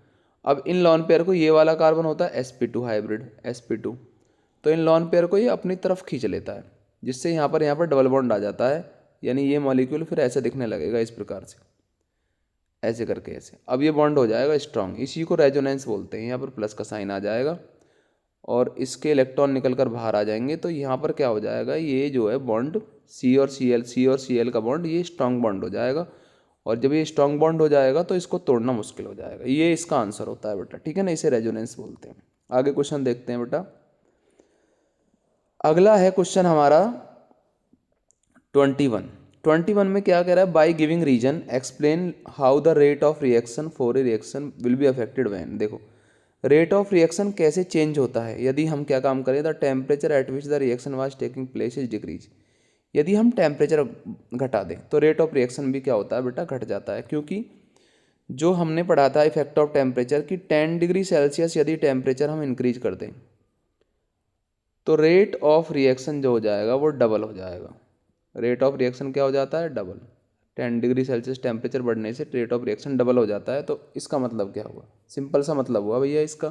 अब इन लॉन पेयर को ये वाला कार्बन होता है sp2 हाइब्रिड sp2, तो इन लॉन पेयर को ये अपनी तरफ खींच लेता है, जिससे यहाँ पर डबल बॉन्ड आ जाता है। यानी ये मॉलिक्यूल फिर ऐसे दिखने लगेगा इस प्रकार से, ऐसे करके ऐसे। अब ये बॉन्ड हो जाएगा स्ट्रांग, इसी को रेजोनेंस बोलते हैं। यहाँ पर प्लस का साइन आ जाएगा और इसके इलेक्ट्रॉन निकल कर बाहर आ जाएंगे, तो यहाँ पर क्या हो जाएगा, ये जो है बॉन्ड C और Cl का बॉन्ड ये स्ट्रांग बॉन्ड हो जाएगा। और जब ये स्ट्रांग बॉन्ड हो जाएगा तो इसको तोड़ना मुश्किल हो जाएगा। ये इसका आंसर होता है बेटा, ठीक है ना, इसे रेजोनेंस बोलते हैं। आगे क्वेश्चन देखते हैं बेटा। अगला है क्वेश्चन हमारा 21 में क्या कह रहा है, by giving reason explain how the rate of reaction for a reaction will be affected when. देखो रेट ऑफ रिएक्शन कैसे चेंज होता है यदि हम क्या काम करें, the temperature at which the reaction was taking place is decrease. यदि हम टेम्परेचर घटा दें तो रेट ऑफ रिएक्शन भी क्या होता है बेटा, घट जाता है। क्योंकि जो हमने पढ़ा था इफेक्ट ऑफ टेम्परेचर कि 10 डिग्री सेल्सियस यदि टेम्परेचर हम इंक्रीज कर दें तो रेट ऑफ रिएक्शन जो हो जाएगा वो डबल हो जाएगा। रेट ऑफ रिएक्शन क्या हो जाता है, डबल। 10 डिग्री सेल्सियस टेम्परेचर बढ़ने से रेट ऑफ रिएक्शन डबल हो जाता है। तो इसका मतलब क्या हुआ, सिंपल सा मतलब हुआ भैया इसका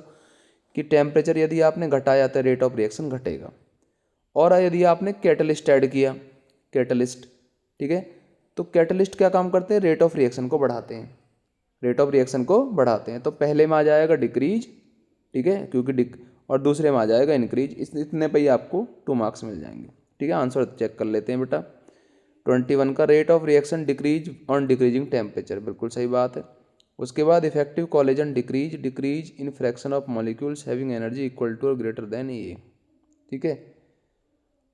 कि टेम्परेचर यदि आपने घटाया तो रेट ऑफ रिएक्शन घटेगा। और यदि आपने कैटलिस्ट ऐड किया, कैटलिस्ट, ठीक है, तो कैटलिस्ट क्या काम करते हैं, रेट ऑफ रिएक्शन को बढ़ाते हैं, रेट ऑफ रिएक्शन को बढ़ाते हैं। तो पहले में आ जाएगा डिक्रीज, ठीक है, क्योंकि और दूसरे में आ जाएगा इंक्रीज। इतने पे ही आपको 2 मार्क्स मिल जाएंगे, ठीक है। आंसर चेक कर लेते हैं बेटा। 21 का rate of reaction decrease on decreasing temperature, बिल्कुल सही बात है। उसके बाद effective collision decrease in fraction of molecules having energy equal to और ग्रेटर देन ए, ठीक है।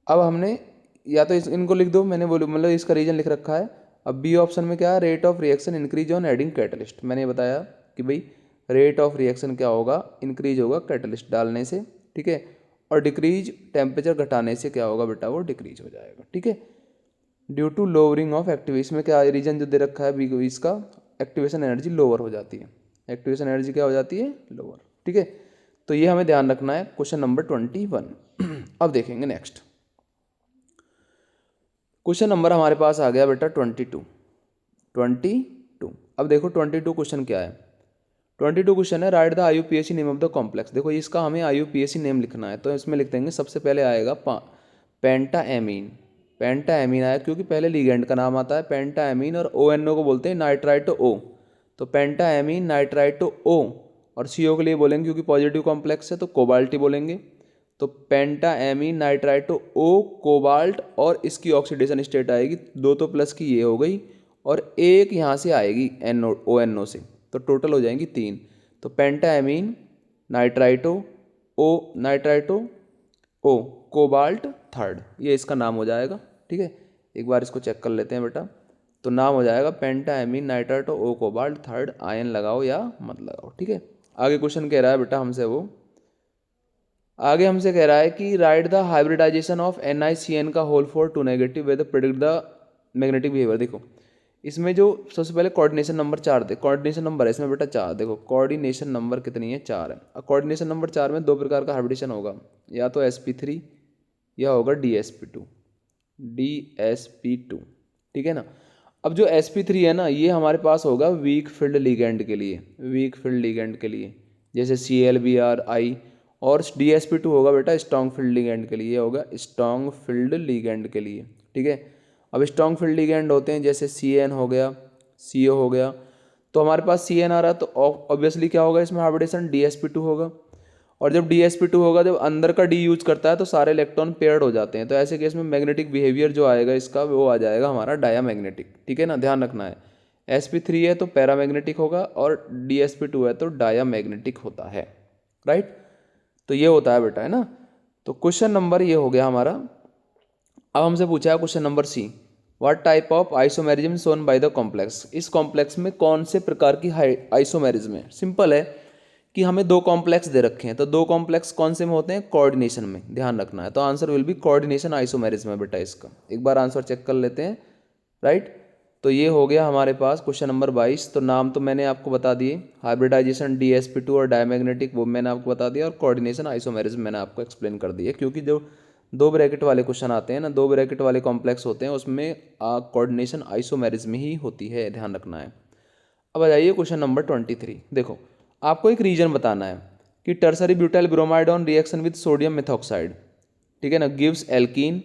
अब हमने या तो इनको लिख दो, मैंने बोलो मतलब इसका रीजन लिख रखा है। अब बी ऑप्शन में क्या है, rate of reaction increase on adding catalyst. मैंने बताया कि भाई रेट ऑफ रिएक्शन क्या होगा, इंक्रीज होगा कैटलिस्ट डालने से, ठीक है। और डिक्रीज टेम्परेचर घटाने से क्या होगा बेटा, वो डिक्रीज हो जाएगा, ठीक है। Due to lowering of activation में क्या रीजन जो दे रखा है बी, इसका एक्टिवेशन एनर्जी लोअर हो जाती है। एक्टिवेशन एनर्जी क्या हो जाती है, लोअर, ठीक है। तो ये हमें ध्यान रखना है क्वेश्चन नंबर 21। अब देखेंगे नेक्स्ट क्वेश्चन नंबर हमारे पास आ गया बेटा 22। अब देखो 22 क्वेश्चन क्या है। 22 क्वेश्चन है, write the IUPAC name of the complex. देखो इसका हमें IUPAC नेम लिखना है, तो इसमें लिख देंगे सबसे पहले आएगा पेंटाएमीन। पेंटाएमीन आया क्योंकि पहले लिगेंड का नाम आता है पेंटाएमीन, और ONO को बोलते हैं नाइट्राइटो O। तो पेंटाएमीन नाइट्राइटो O, और CO के लिए बोलेंगे क्योंकि पॉजिटिव कॉम्प्लेक्स है तो कोबाल्ट ही बोलेंगे। तो पेंटाएमीन नाइट्राइटो O कोबाल्ट, और इसकी ऑक्सीडेशन स्टेट आएगी 2 तो प्लस की ये हो गई, और एक यहाँ से आएगी ONO से, तो टोटल हो जाएंगी 3। तो पेंटाएमीन नाइट्राइटो O कोबाल्ट थर्ड, ये इसका नाम हो जाएगा, ठीक है। एक बार इसको चेक कर लेते हैं बेटा। तो नाम हो जाएगा पेंटाएमीन nitrito O cobalt third. Ion लगाओ या मत लगाओ, ठीक है। आगे क्वेश्चन कह रहा है बेटा हमसे, वो आगे हमसे कह रहा है कि write the hybridization of NiCN का whole four two negative way the predict the magnetic behaviour. देखो इसमें जो सबसे पहले कोऑर्डिनेशन नंबर 4 दे, कोऑर्डिनेशन नंबर है इसमें बेटा 4। देखो कोऑर्डिनेशन नंबर कितनी है, 4 है। अब कोऑर्डिनेशन नंबर 4 में 2 प्रकार का हाइब्रिडेशन होगा, या तो sp3 या होगा dsp2, ठीक है ना। अब जो sp3 है ना, ये हमारे पास होगा वीक फील्ड लिगेंड के लिए, वीक फील्ड लिगेंड के लिए, जैसे ClBr और dsp2 होगा बेटा स्ट्रॉन्ग फील्ड लिगेंड के लिए, होगा स्ट्रॉन्ग फील्ड लिगेंड के लिए, ठीक है। अब स्ट्रॉन्ग फील्ड लिगेंड होते हैं जैसे CN हो गया, CO हो गया, तो हमारे पास CN आ रहा तो ऑब्वियसली क्या होगा इसमें हाइब्रिडेशन DsP2 होगा, और जब DsP2 होगा, जब अंदर का D यूज करता है तो सारे इलेक्ट्रॉन पेयर्ड हो जाते हैं, तो ऐसे केस में मैग्नेटिक बिहेवियर जो आएगा इसका वो आ जाएगा हमारा डायामैग्नेटिक, ठीक है ना, ध्यान रखना है। sp3 है तो पैरामैग्नेटिक होगा और DsP2 है तो डायामैग्नेटिक होता है, राइट। तो ये होता है बेटा, है ना। तो क्वेश्चन नंबर ये हो गया हमारा। अब हमसे पूछा है question number C, what type of isomerism shown by the complex, इस कॉम्प्लेक्स में कौन से प्रकार की आइसोमेरिज्म है। सिंपल है कि हमें दो कॉम्प्लेक्स दे रखे हैं, तो दो कॉम्प्लेक्स कौन से में होते हैं, कोऑर्डिनेशन में, ध्यान रखना है। तो answer will B coordination isomerism है बेटा इसका। एक बार आंसर चेक कर लेते हैं, राइट। तो ये हो गया हमारे पास क्वेश्चन नंबर 22। तो नाम तो मैंने आपको बता दिए, हाइब्रिडाइजेशन DsP2 और डायमैग्नेटिक वो मैंने आपको बता दिया, और कोऑर्डिनेशन आइसोमेरिज्म मैंने आपको एक्सप्लेन कर दिया, क्योंकि जो दो ब्रैकेट वाले क्वेश्चन आते हैं ना, दो ब्रैकेट वाले कॉम्प्लेक्स होते हैं, उसमें कोऑर्डिनेशन आइसोमेरिज्म ही होती है, ध्यान रखना है। अब आ जाइए क्वेश्चन नंबर 23। देखो, आपको एक रीजन बताना है कि tertiary butyl bromide on reaction with sodium methoxide, ठीक है ना, gives alkene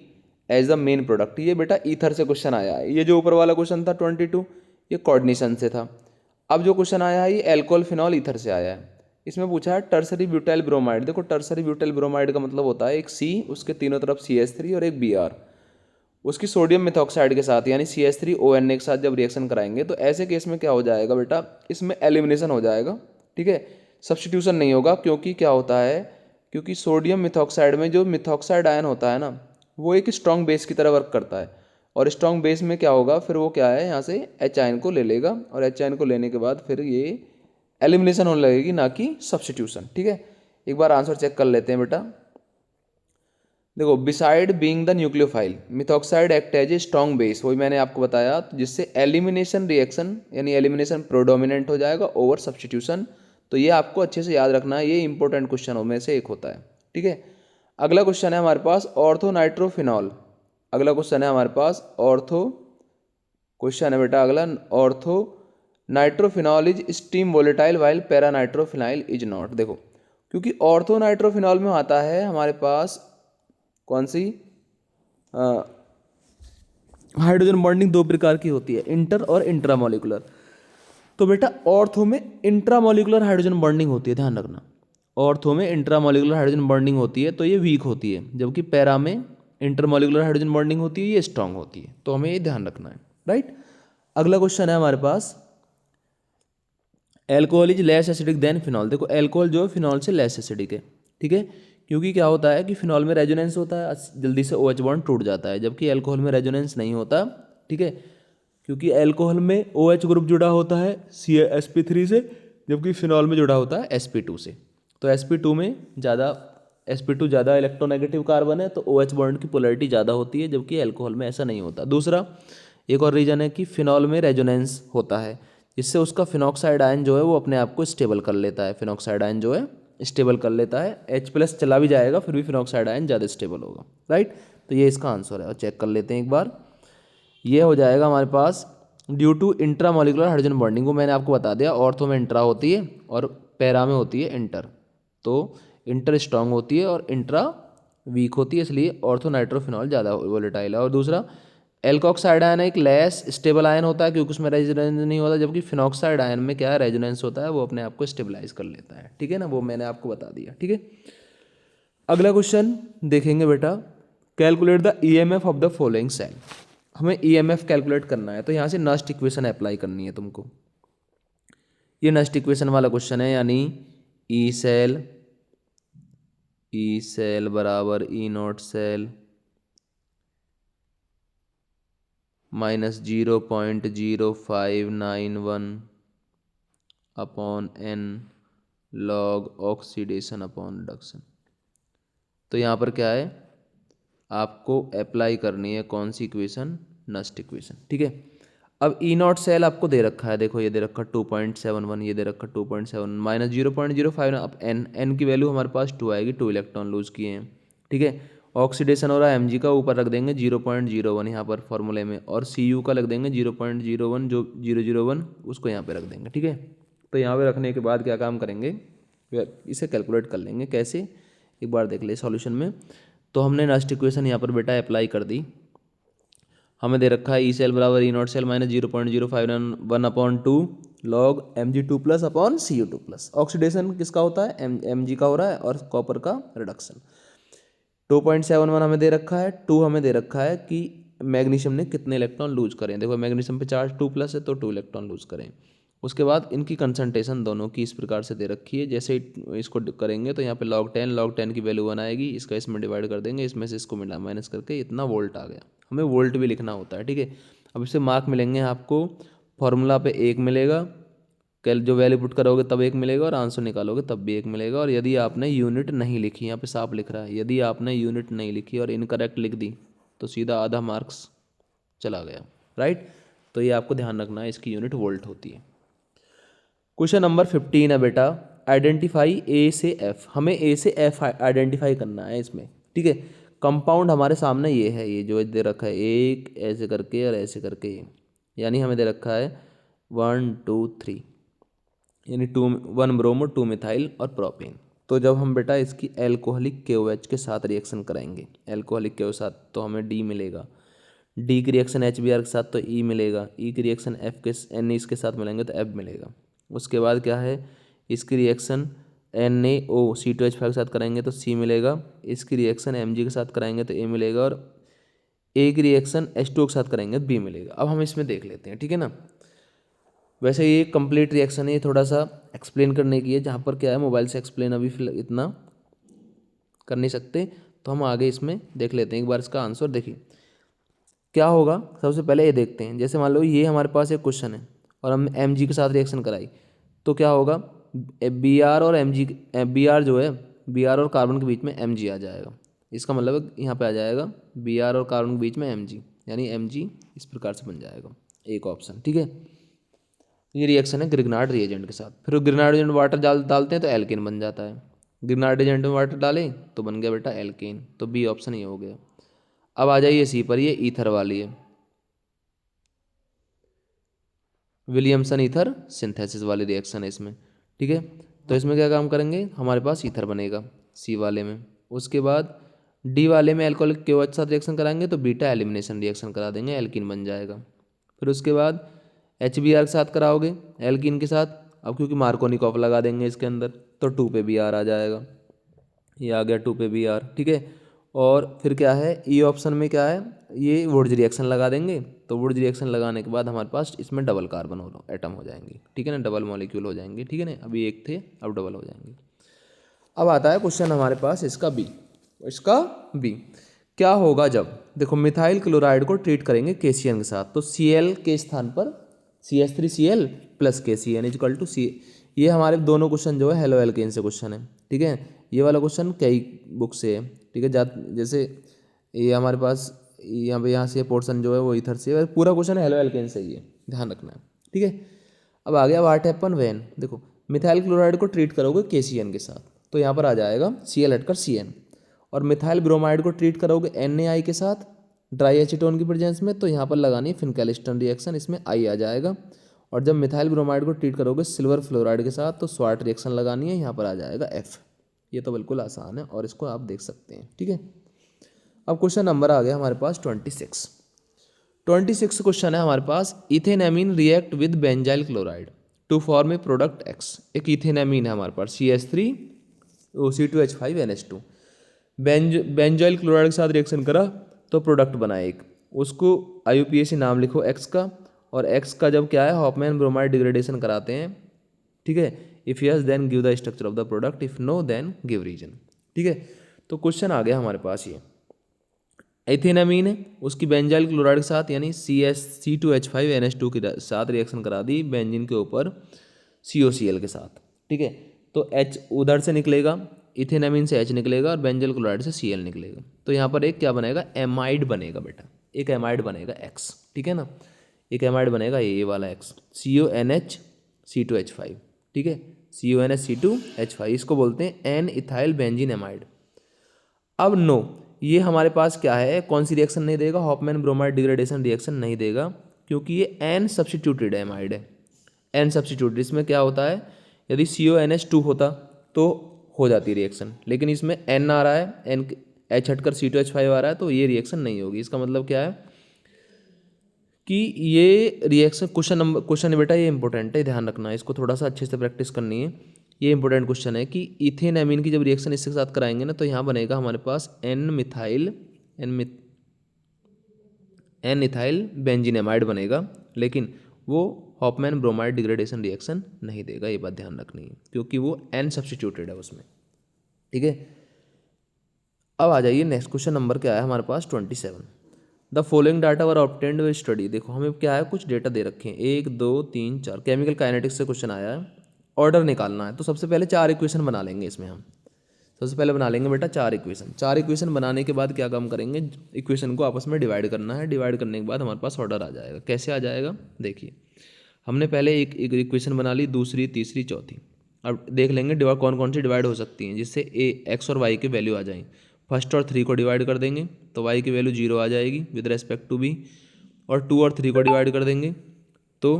as the main product. ये बेटा ईथर से क्वेश्चन आया है। ये जो ऊपर वाला क्वेश्चन था 22, ये कोऑर्डिनेशन से था। अब जो क्वेश्चन आया है ये एल्कोहल फिनॉल ईथर से आया है। इसमें पूछा है टर्सरी ब्यूटाइल ब्रोमाइड। देखो, टर्सरी ब्यूटाइल ब्रोमाइड का मतलब होता है एक C, उसके तीनों तरफ CH3 और एक Br, उसकी सोडियम मेथॉक्साइड के साथ यानी CH3ONA के साथ जब रिएक्शन कराएंगे तो ऐसे केस में क्या हो जाएगा बेटा, इसमें एलिमिनेशन हो जाएगा, ठीक है, सब्स्टिट्यूशन नहीं होगा। क्योंकि क्या होता है, क्योंकि सोडियम मेथॉक्साइड में जो मेथॉक्साइड आयन होता है ना, वो एक स्ट्रॉन्ग बेस की तरह वर्क करता है, और स्ट्रॉन्ग बेस में क्या होगा, फिर वो क्या है, यहाँ से H आयन को ले लेगा, और H आयन को लेने के बाद फिर ये एलिमिनेशन होने लगेगी, ना कि सब्स्टिट्यूशन, ठीक है। एक बार आंसर चेक कर लेते हैं बेटा। देखो, beside being the nucleophile, methoxide act as a strong base, वही मैंने आपको बताया, तो जिससे एलिमिनेशन रिएक्शन यानी एलिमिनेशन प्रोडोमिनेंट हो जाएगा ओवर सब्स्टिट्यूशन। तो ये आपको अच्छे से याद रखना है, ये इंपॉर्टेंट क्वेश्चनों में से एक होता है, ठीक है। अगला क्वेश्चन है हमारे पास ऑर्थो नाइट्रोफिनॉल। अगला क्वेश्चन है हमारे पास ऑर्थो, क्वेश्चन है बेटा अगला, ortho nitrophenol is steam volatile while para nitrophenyl is not. देखो, क्योंकि ऑर्थो नाइट्रोफिनॉल में आता है हमारे पास कौन सी हाइड्रोजन बॉन्डिंग दो प्रकार की होती है, इंटर और इंट्रामोलिकुलर। तो बेटा ऑर्थो में इंट्रामोलिकुलर हाइड्रोजन बॉन्डिंग होती है, ध्यान रखना, ऑर्थो में इंट्रामोलिकुलर हाइड्रोजन बॉन्डिंग होती है, तो ये वीक होती है, जबकि पैरा में इंटरमोलिकुलर हाइड्रोजन बॉन्डिंग होती है, ये स्ट्रांग होती है। तो हमें ये ध्यान रखना है, राइट। अगला क्वेश्चन है हमारे पास, alcohol is less acidic than phenol. देखो, एल्कोहल जो है फिनॉल से लेस एसिडिक है, ठीक है, क्योंकि क्या होता है कि फिनॉल में रेजोनेंस होता है, जल्दी से OH बॉन्ड टूट जाता है, जबकि एल्कोहल में रेजोनेंस नहीं होता, ठीक है, क्योंकि एल्कोहल में OH ग्रुप जुड़ा होता है sp3 से, जबकि फिनॉल में जुड़ा होता है sp2 से। तो sp2 में ज़्यादा sp2 ज़्यादा इलेक्ट्रोनेगेटिव कार्बन है, तो OH बॉन्ड की पोलैरिटी ज़्यादा होती है, जबकि एल्कोहल में ऐसा नहीं होता। दूसरा एक और रीजन है कि फिनॉल में रेजोनेंस होता है, जिससे उसका फिनॉक्साइड आयन जो है वो अपने आप को स्टेबल कर लेता है, फिनॉक्साइड आयन जो है स्टेबल कर लेता है, H+ चला भी जाएगा फिर भी फिनॉक्साइड आयन ज़्यादा स्टेबल होगा, राइट। तो ये इसका आंसर है, और चेक कर लेते हैं एक बार। ये हो जाएगा हमारे पास due to intramolecular hydrogen bonding, को मैंने आपको बता दिया, ऑर्थो में इंट्रा होती है और पैरा में होती है इंटर। तो इंटर स्ट्रांग होती है और इंट्रा वीक होती है, इसलिए ऑर्थो नाइट्रोफिनॉल ज़्यादा वोलेटाइल है। और दूसरा एल्कोक्साइड आयन एक लेस स्टेबल आयन होता है, क्योंकि उसमें रेजोनेंस नहीं होता, जबकि फिनॉक्साइड आयन में क्या है, रेजोनेंस होता है, वो अपने आप को स्टेबलाइज कर लेता है, ठीक है ना, वो मैंने आपको बता दिया, ठीक है। अगला क्वेश्चन देखेंगे बेटा, calculate the EMF of the following cell. हमें EMF कैलकुलेट करना है, तो यहाँ से नस्ट इक्वेशन अप्लाई करनी है तुमको। ये नस्ट इक्वेशन वाला क्वेश्चन है, यानी ई सेल बराबर E0 cell minus 0.0591 upon N log oxidation upon reduction. तो यहाँ पर क्या है, आपको अप्लाई करनी है कौन सी इक्वेशन, नस्ट इक्वेशन, ठीक है। अब E0 सेल आपको दे रखा है, देखो ये दे रखा 2.71, ये दे रखा 2.7 माइनस 0.05, अब N की वैल्यू हमारे पास 2 आएगी, 2 इलेक्ट्रॉन लूज किए हैं, ठीक है। ऑक्सीडेशन हो रहा है Mg का, ऊपर रख देंगे 0.01 यहाँ पर फॉर्मूले में, और Cu का रख देंगे 0.01, जो 001 उसको यहाँ पे रख देंगे, ठीक है। तो यहाँ पे रखने के बाद क्या काम करेंगे, इसे कैलकुलेट कर लेंगे कैसे, एक बार देख ले सॉल्यूशन में। तो हमने नस्ट इक्वेशन यहाँ पर बेटा अप्लाई कर दी, हमें दे रखा है ई सेल बराबर E naught cell minus 0.0591/2 log Mg2 plus upon Cu2 plus. Oxidation किसका होता है, Mg का हो रहा है और कॉपर का रिडक्शन। 2.71 हमें दे रखा है, 2 हमें दे रखा है कि मैग्नीशियम ने कितने इलेक्ट्रॉन लूज करें। देखो मैग्नीशियम पे चार्ज 2 प्लस है तो 2 इलेक्ट्रॉन लूज करें। उसके बाद इनकी कंसंट्रेशन दोनों की इस प्रकार से दे रखी है, जैसे इसको करेंगे तो यहाँ पे log 10 की वैल्यू 1 आएगी, इसका इसमें डिवाइड कर देंगे, इसमें से इसको मिला माइनस करके इतना वोल्ट आ गया। हमें वोल्ट भी लिखना होता है, ठीक है। अब इससे मार्क मिलेंगे आपको, फॉर्मूला पे 1 मिलेगा, कैल जो वैल्यू पुट करोगे तब 1 मिलेगा और आंसर निकालोगे तब भी 1 मिलेगा। और यदि आपने यूनिट नहीं लिखी, यहाँ पे साफ लिख रहा है, यदि आपने यूनिट नहीं लिखी और इनकरेक्ट लिख दी तो सीधा आधा मार्क्स चला गया, राइट। तो ये आपको ध्यान रखना है, इसकी यूनिट वोल्ट होती है। क्वेश्चन नंबर 15 है बेटा, आइडेंटिफाई ए से एफ। हमें ए से एफ आइडेंटिफाई करना है इसमें, ठीक है। कंपाउंड हमारे सामने ये है, ये जो दे रखा है एक ऐसे करके और ऐसे करके, ये यानी हमें दे रखा है 1 2 3, यानी 1 ब्रोमो 2 मिथाइल और प्रोपेन। तो जब हम बेटा इसकी एल्कोहलिक KOH के साथ रिएक्शन कराएंगे, एल्कोहलिक के साथ, तो हमें डी मिलेगा। डी की रिएक्शन HBr के साथ तो ई मिलेगा, ई की रिएक्शन एफ के Na के साथ मिलेंगे तो एफ मिलेगा। उसके बाद क्या है, इसकी रिएक्शन NaOC2H5 के साथ कराएंगे तो सी मिलेगा, इसकी रिएक्शन Mg के साथ कराएंगे तो ए मिलेगा, और ए की रिएक्शन H2O के साथ कराएंगे तो बी मिलेगा। अब हम इसमें देख लेते हैं, ठीक है ना। वैसे ये कंप्लीट रिएक्शन है, ये थोड़ा सा एक्सप्लेन करने की है, जहाँ पर क्या है मोबाइल से एक्सप्लेन अभी इतना कर नहीं सकते, तो हम आगे इसमें देख लेते हैं। एक बार इसका आंसर देखिए क्या होगा। सबसे पहले ये देखते हैं, जैसे मान लो ये हमारे पास एक क्वेश्चन है और हम Mg के साथ रिएक्शन कराई तो क्या होगा, Br और Mg, Br जो है, Br और कार्बन के बीच में Mg आ जाएगा। इसका मतलब यहाँ पे आ जाएगा Br और कार्बन के बीच में Mg, यानी Mg इस प्रकार से बन जाएगा एक ऑप्शन, ठीक है। ये रिएक्शन है ग्रिग्नार्ड रिएजेंट के साथ। फिर ग्रिग्नार्ड रिएजेंट वाटर डालते हैं तो एल्केन बन जाता है। ग्रिग्नार्ड रिएजेंट में वाटर डालें तो बन गया बेटा एल्केन, तो बी ऑप्शन ये हो गया। अब आ जाइए सी पर, ये ईथर वाली है, विलियमसन ईथर सिंथेसिस वाली रिएक्शन है इसमें, ठीक है। तो इसमें क्या काम करेंगे, हमारे पास ईथर बनेगा सी वाले में। उसके बाद डी वाले में एल्कोहलिक के साथ रिएक्शन कराएंगे तो बीटा एलिमिनेशन रिएक्शन करा देंगे, एल्कीन बन जाएगा। फिर उसके बाद HBr के साथ कराओगे एल्कीन के साथ, अब क्योंकि मार्कोनिकॉफ लगा देंगे इसके अंदर तो 2 पे Br आ जाएगा, ये आ गया 2 पे Br, ठीक है। और फिर क्या है, ई ऑप्शन में क्या है, ये वुड्स रिएक्शन लगा देंगे, तो वुड्स रिएक्शन लगाने के बाद हमारे पास इसमें डबल कार्बन एटम हो जाएंगे, ठीक है ना, डबल मॉलिक्यूल हो जाएंगे, ठीक है ना। अभी एक थे अब डबल हो जाएंगे। अब आता है क्वेश्चन हमारे पास इसका बी, क्या होगा जब, देखो मिथाइल क्लोराइड को ट्रीट करेंगे KCN के साथ, तो Cl के स्थान पर CH3Cl plus KCN equal to C. ये हमारे दोनों क्वेश्चन जो है हेलो एल्केन से क्वेश्चन है, ठीक है। ये वाला क्वेश्चन कई बुक से है, ठीक है। जैसे ये हमारे पास यहाँ से पोर्शन जो है वो इधर से, पूरा क्वेश्चन हेलो एल्केन से ही है, ध्यान रखना है, ठीक है। अब आ गया व्हाट हैपन व्हेन, देखो मिथाइल क्लोराइड को ट्रीट करोगे KCN के साथ तो यहाँ पर आ जाएगा Cl हटकर CN, और मिथाइल ब्रोमाइड को ट्रीट करोगे NaI के साथ ड्राई एसीटोन की प्रेजेंस में तो यहाँ पर लगानी है फिनकेलिस्टन रिएक्शन, इसमें I आ जाएगा। और जब मिथाइल ब्रोमाइड को ट्रीट करोगे सिल्वर फ्लोराइड के साथ तो स्वाट रिएक्शन लगानी है, यहाँ पर आ जाएगा F। ये तो बिल्कुल आसान है और इसको आप देख सकते हैं, ठीक है। अब क्वेश्चन नंबर आ गया हमारे पास 26 क्वेश्चन है हमारे पास, ethanamine react with benzyl chloride to form a product X। एक इथेनैमीन है हमारे पास CH3OC2H5NH2, बेंजाइल क्लोराइड के साथ रिएक्शन करा तो प्रोडक्ट बना एक, उसको IUPAC नाम लिखो X का, और X का जब क्या है हॉफमैन ब्रोमाइड डिग्रेडेशन कराते हैं, ठीक है। If yes then give the structure of the product, if no then give reason, ठीक है। तो क्वेश्चन आ गया हमारे पास, ये एथेनामीन है, उसकी बेंजाइल क्लोराइड के साथ यानी CH3CH5NH2 के साथ रिएक्शन करा दी बेंजीन के ऊपर COCl के साथ, ठीक है। तो H उधर से निकलेगा, इथेनामीन से H निकलेगा और बेंजाइल क्लोराइड से Cl निकलेगा, तो यहाँ पर एक क्या बनेगा, एमाइड बनेगा बेटा, एक एमाइड बनेगा X, ठीक है ना। एक एमाइड बनेगा ये वाला X, CONHC2H5, ठीक है, CONHC2H5, इसको बोलते हैं एन इथाइल बेंजीन एमाइड। अब नो, ये हमारे पास क्या है, कौन सी रिएक्शन नहीं देगा, हॉफमैन ब्रोमाइड डिग्रेडेशन रिएक्शन नहीं देगा, क्योंकि ये एन सब्स्टिट्यूटेड एमाइड है। एन सब्स्टिट्यूटेड, इसमें क्या होता है, यदि CONH2 होता तो हो जाती रिएक्शन, लेकिन इसमें N आ रहा है, N H हटकर C2H5 आ रहा है, तो ये रिएक्शन नहीं होगी। इसका मतलब क्या है, कि ये रिएक्शन क्वेश्चन बेटा ये इंपॉर्टेंट है, ध्यान रखना है, इसको थोड़ा सा अच्छे से प्रैक्टिस करनी है। ये इंपॉर्टेंट क्वेश्चन है कि इथेन एमीन की जब रिएक्शन इसके साथ कराएंगे ना तो यहाँ बनेगा हमारे पास एन इथाइल बेंजीनेमाइड बनेगा, लेकिन वो हॉफमैन ब्रोमाइड डिग्रेडेशन रिएक्शन नहीं देगा, ये बात ध्यान रखनी है, क्योंकि वो एन सब्स्टिट्यूटेड है उसमें। ठीक है, अब आ जाइए नेक्स्ट क्वेश्चन नंबर क्या है हमारे पास 27। The following data were obtained with study. देखो हमें क्या है, कुछ डेटा दे रखे हैं, 1 2 3 4, केमिकल काइनेटिक्स से क्वेश्चन आया है, ऑर्डर निकालना है। तो सबसे पहले 4 इक्वेशन बना लेंगे इसमें हम। सबसे पहले बना लेंगे बेटा 4 इक्वेशन। 4 इक्वेशन बनाने के बाद क्या काम करेंगे, इक्वेशन को आपस में डिवाइड करना है। डिवाइड करने के बाद हमारे पास ऑर्डर आ जाएगा। कैसे आ जाएगा, देखिए हमने पहले एक इक्वेशन बना ली, दूसरी, तीसरी, चौथी। अब देख लेंगे डिवाइड कौन कौन सी डिवाइड हो सकती हैं, जिससे एक्स और वाई की वैल्यू आ जाए। फर्स्ट और 3 को डिवाइड कर देंगे तो वाई की वैल्यू 0 आ जाएगी विद रेस्पेक्ट टू बी, और 2 और 3 को डिवाइड कर देंगे तो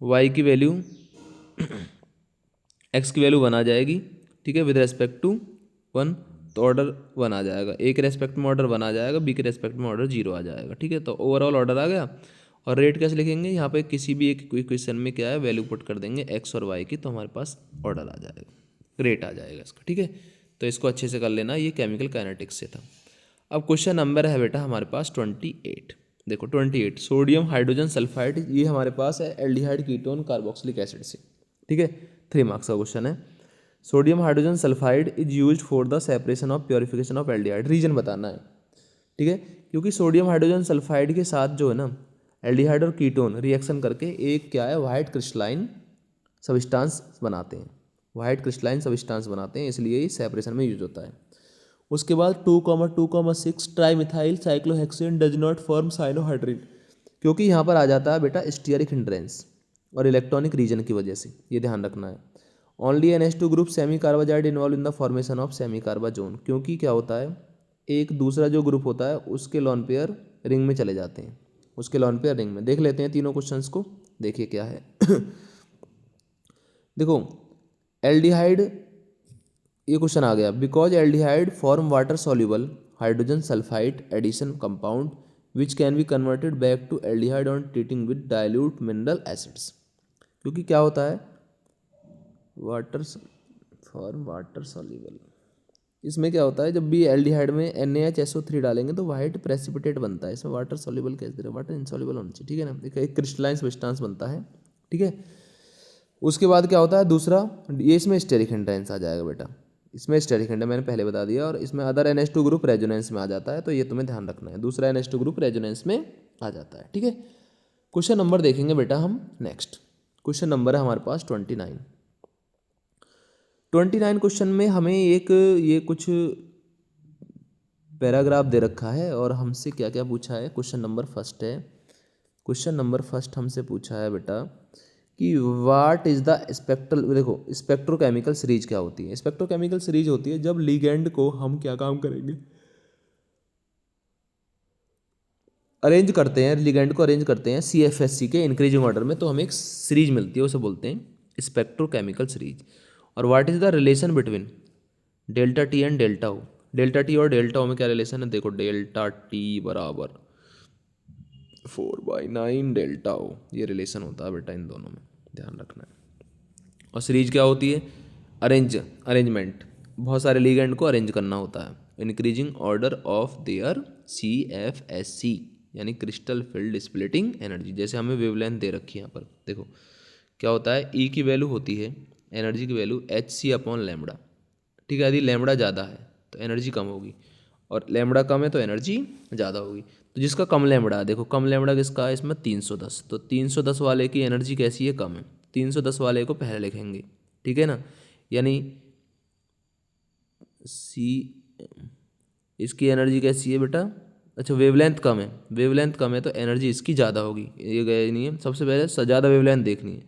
वाई की वैल्यू एक्स की वैल्यू 1 आ जाएगी। ठीक है, विद रेस्पेक्ट टू 1, तो ऑर्डर 1 आ जाएगा। ए के रेस्पेक्ट में ऑर्डर 1 आ जाएगा, बी के रेस्पेक्ट में ऑर्डर 0 आ जाएगा। ठीक है, तो ओवरऑल ऑर्डर आ गया। और रेट कैसे लिखेंगे, यहाँ पे किसी भी एक इक्वेशन में क्या है वैल्यू पुट कर देंगे एक्स और वाई की, तो हमारे पास ऑर्डर आ जाएगा, रेट आ जाएगा इसका। ठीक है, तो इसको अच्छे से कर लेना, ये केमिकल काइनेटिक्स से था। अब क्वेश्चन नंबर है बेटा हमारे पास 28। देखो 28, सोडियम हाइड्रोजन सल्फाइड, ये हमारे पास है एल्डिहाइड कीटोन कार्बोक्सिलिक एसिड से। ठीक है, 3 मार्क्स का क्वेश्चन है। Sodium hydrogen sulphide is used for the separation of purification of aldehyde. Reason बताना है। ठीक है, क्योंकि सोडियम हाइड्रोजन सल्फाइड के साथ जो है ना एल्डिहाइड और कीटोन रिएक्शन करके एक क्या है वाइट क्रिस्टलाइन सबस्टांस बनाते हैं, वाइट क्रिस्टलाइन सबस्टांस बनाते हैं, इसलिए ये सेपरेशन में यूज होता है। उसके बाद 2,2,6 trimethyl cyclohexane does not form cyanohydrin, क्योंकि यहाँ पर आ जाता है बेटा स्टीयरिक हिंड्रेंस और इलेक्ट्रॉनिक रीजन की वजह से, ये ध्यान रखना है। Only NH2 group semicarbazide involve in the formation of semicarbazone, क्योंकि क्या होता है एक दूसरा जो ग्रुप होता है उसके लॉन पेयर रिंग में चले जाते हैं, उसके लॉन पेयर रिंग में। देख लेते हैं तीनों क्वेश्चंस को, देखिए क्या है। देखो एल्डिहाइड, ये क्वेश्चन आ गया, because aldehyde form water soluble hydrogen sulphide addition compound which can be converted back to aldehyde on treating with dilute mineral acids. क्योंकि क्या होता है वाटर फॉर्म वाटर सॉल्युबल, इसमें क्या होता है जब भी एल्डिहाइड में NaHSO3 डालेंगे तो वाइट प्रेसिपिटेट बनता है, इसमें वाटर सॉल्युबल कैसे दे रहे हैं, वाटर इनसॉल्युबल होना चाहिए। ठीक है ना, एक क्रिस्टलाइन सब्सटेंस बनता है। ठीक है, उसके बाद क्या होता है दूसरा, ये इसमें स्टेरिक हिंड्रेंस आ जाएगा बेटा, इसमें स्टेरिक हिंड्रेंस मैंने पहले बता दिया, और इसमें अदर NH2 ग्रुप रेजोनेंस में आ जाता है, तो ये तुम्हें ध्यान रखना है, दूसरा NH2 ग्रुप रेजोनेंस में आ जाता है। ठीक है, क्वेश्चन नंबर देखेंगे बेटा हम नेक्स्ट। क्वेश्चन नंबर है हमारे पास 29। 29 क्वेश्चन में हमें एक ये कुछ पैराग्राफ दे रखा है और हमसे क्या क्या पूछा है। क्वेश्चन नंबर फर्स्ट है, क्वेश्चन नंबर फर्स्ट हमसे पूछा है बेटा कि व्हाट इज द स्पेक्ट्रल, देखो स्पेक्ट्रोकेमिकल सीरीज क्या होती है। स्पेक्ट्रोकेमिकल सीरीज होती है जब लिगेंड को हम क्या काम करेंगे, अरेंज करते हैं, लिगेंड को अरेंज करते हैं CFSC के इंक्रीजिंग ऑर्डर में, तो हमें एक सीरीज मिलती है, उसे बोलते हैं स्पेक्ट्रोकेमिकल सीरीज। और what is the relation between delta T and delta O. Delta T और डेल्टा ओ में क्या रिलेशन है, देखो डेल्टा टी बराबर 4/9 डेल्टा ओ, ये रिलेशन होता है बेटा इन दोनों में, ध्यान रखना है। और सीरीज क्या होती है, अरेंजमेंट, बहुत सारे लिगेंड को अरेंज करना होता है, increasing order of their CFSC यानी क्रिस्टल फील्ड स्प्लिटिंग एनर्जी। जैसे हमें वेवलेंथ दे रखी है यहाँ पर, देखो क्या होता है, E की वैल्यू होती है एनर्जी की वैल्यू HC/λ। ठीक है, यदि लैम्बडा ज़्यादा है तो एनर्जी कम होगी, और लैम्बडा कम है तो एनर्जी ज़्यादा होगी। तो जिसका कम लैम्बडा है, देखो कम लैम्बडा किसका है इसमें 310, तो 310 वाले की एनर्जी कैसी है, कम है, 310 वाले को पहले लिखेंगे। ठीक है ना, यानी सी, इसकी एनर्जी कैसी है बेटा, अच्छा वेवलेंथ कम है, वेवलेंथ कम है तो एनर्जी इसकी ज़्यादा होगी, ये गया नहीं है। सबसे पहले ज़्यादा वेवलेंथ देखनी है,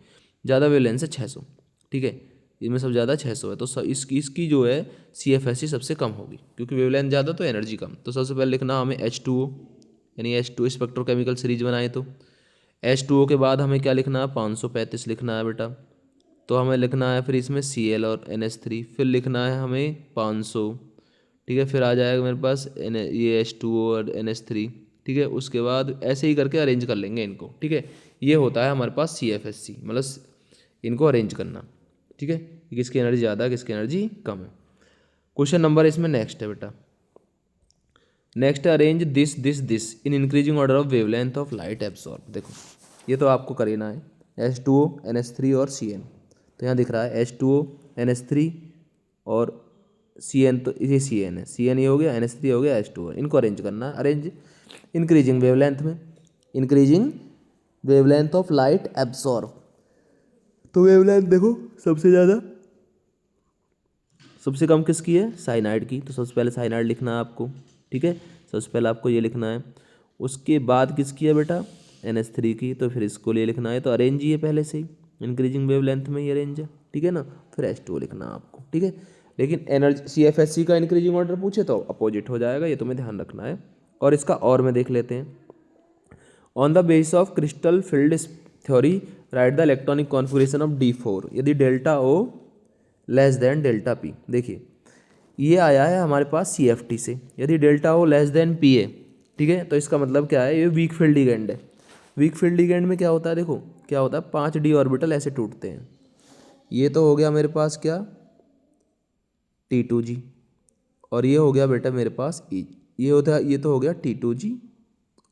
ज़्यादा वेवलेंथ है 600। ठीक है, इसमें सब ज़्यादा 600 है, तो इसकी जो है CFSC सबसे कम होगी, क्योंकि वेवलेंथ ज़्यादा तो एनर्जी कम। तो सबसे पहले लिखना हमें H2O, यानी H2 स्पेक्ट्रोकेमिकल सीरीज बनाए तो H2O के बाद हमें क्या लिखना है 535 लिखना है बेटा, तो हमें लिखना है फिर इसमें Cl और NH3, फिर लिखना है हमें 500। ठीक है, फिर आ जाएगा मेरे पास ये H2O और NH3। ठीक है। उसके बाद ऐसे ही करके अरेंज कर लेंगे इनको, ठीक है। ये होता है हमारे पास CFSC, मतलब इनको अरेंज करना, ठीक है। किसकी एनर्जी ज़्यादा है, किसकी एनर्जी कम है। क्वेश्चन नंबर इसमें नेक्स्ट है बेटा, next arrange this in increasing order of wavelength of light absorb. देखो ये तो आपको करना है, H2O NH3 और CN। तो यहाँ दिख रहा है H2O NH3 और CN, तो ये CN है, CN ये हो गया, NH3 हो गया, H2O, इनको अरेंज करना है। अरेंज इंक्रीजिंग वेवलेंथ में, increasing wavelength of light absorb. तो वेवलेंथ देखो सबसे ज़्यादा, सबसे कम किसकी है, साइनाइड की। तो सबसे पहले साइनाइड लिखना है आपको, ठीक है। सबसे पहले आपको ये लिखना है। उसके बाद किसकी है बेटा, NH3 की। तो फिर इसको ले लिखना है, तो अरेंज ही है पहले से ही, इंक्रीजिंग वेवलेंथ में ही अरेंज है, ठीक है ना। फिर H2O लिखना है आपको, ठीक है। लेकिन एनर्जी CFSC का इंक्रीजिंग ऑर्डर पूछे तो अपोजिट हो जाएगा, ये तुम्हें ध्यान रखना है। और इसका और में देख लेते हैं। On the base of crystal field theory right the electronic configuration of D4 यदि delta O less than delta P। देखिए ये आया है हमारे पास CFT से, यदि delta O less than PA, ठीक है। तो इसका मतलब क्या है, ये वीक फील्ड लिगेंड है। वीक फील्ड लिगेंड में क्या होता है, देखो क्या होता है, 5d ऑर्बिटल ऐसे टूटते हैं। ये तो हो गया मेरे पास क्या, T2G, और ये हो गया बेटा मेरे पास E, ये तो हो गया T2G,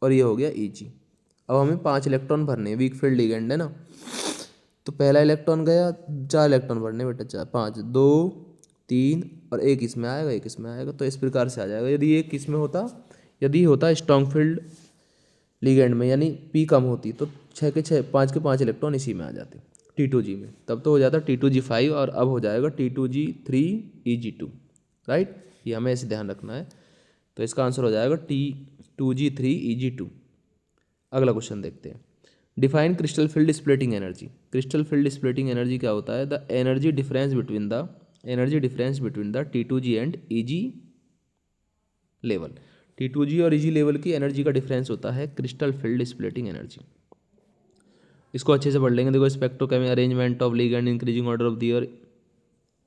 और ये हो गया EG। अब हमें 5 इलेक्ट्रॉन भरने हैं, वीक फील्ड लिगेंड है ना। तो पहला इलेक्ट्रॉन गया, 4 इलेक्ट्रॉन भरने बेटा, 4 5 2 3 और एक इसमें आएगा, एक इसमें आएगा। तो इस प्रकार से आ जाएगा। यदि एक इसमें होता, यदि होता स्ट्रॉन्ग फील्ड लिगेंड में, यानी P कम होती, तो 6 के 6 5 के 5 इलेक्ट्रॉन इसी में आ जाते T2G में। तब तो हो जाता T2G5, और अब हो जाएगा T2G3 EG2, राइट। ये हमें ऐसे ध्यान रखना है। तो इसका आंसर हो जाएगा T2G3 EG2। अगला क्वेश्चन देखते हैं। Define crystal field splitting energy. Crystal field splitting energy क्या होता है, the energy difference between the T2G and EG level. T2G और EG लेवल की एनर्जी का डिफरेंस होता है क्रिस्टल फील्ड स्प्लिटिंग एनर्जी। इसको अच्छे से पढ़ लेंगे। देखो spectrochemical arrangement of ligand increasing order of their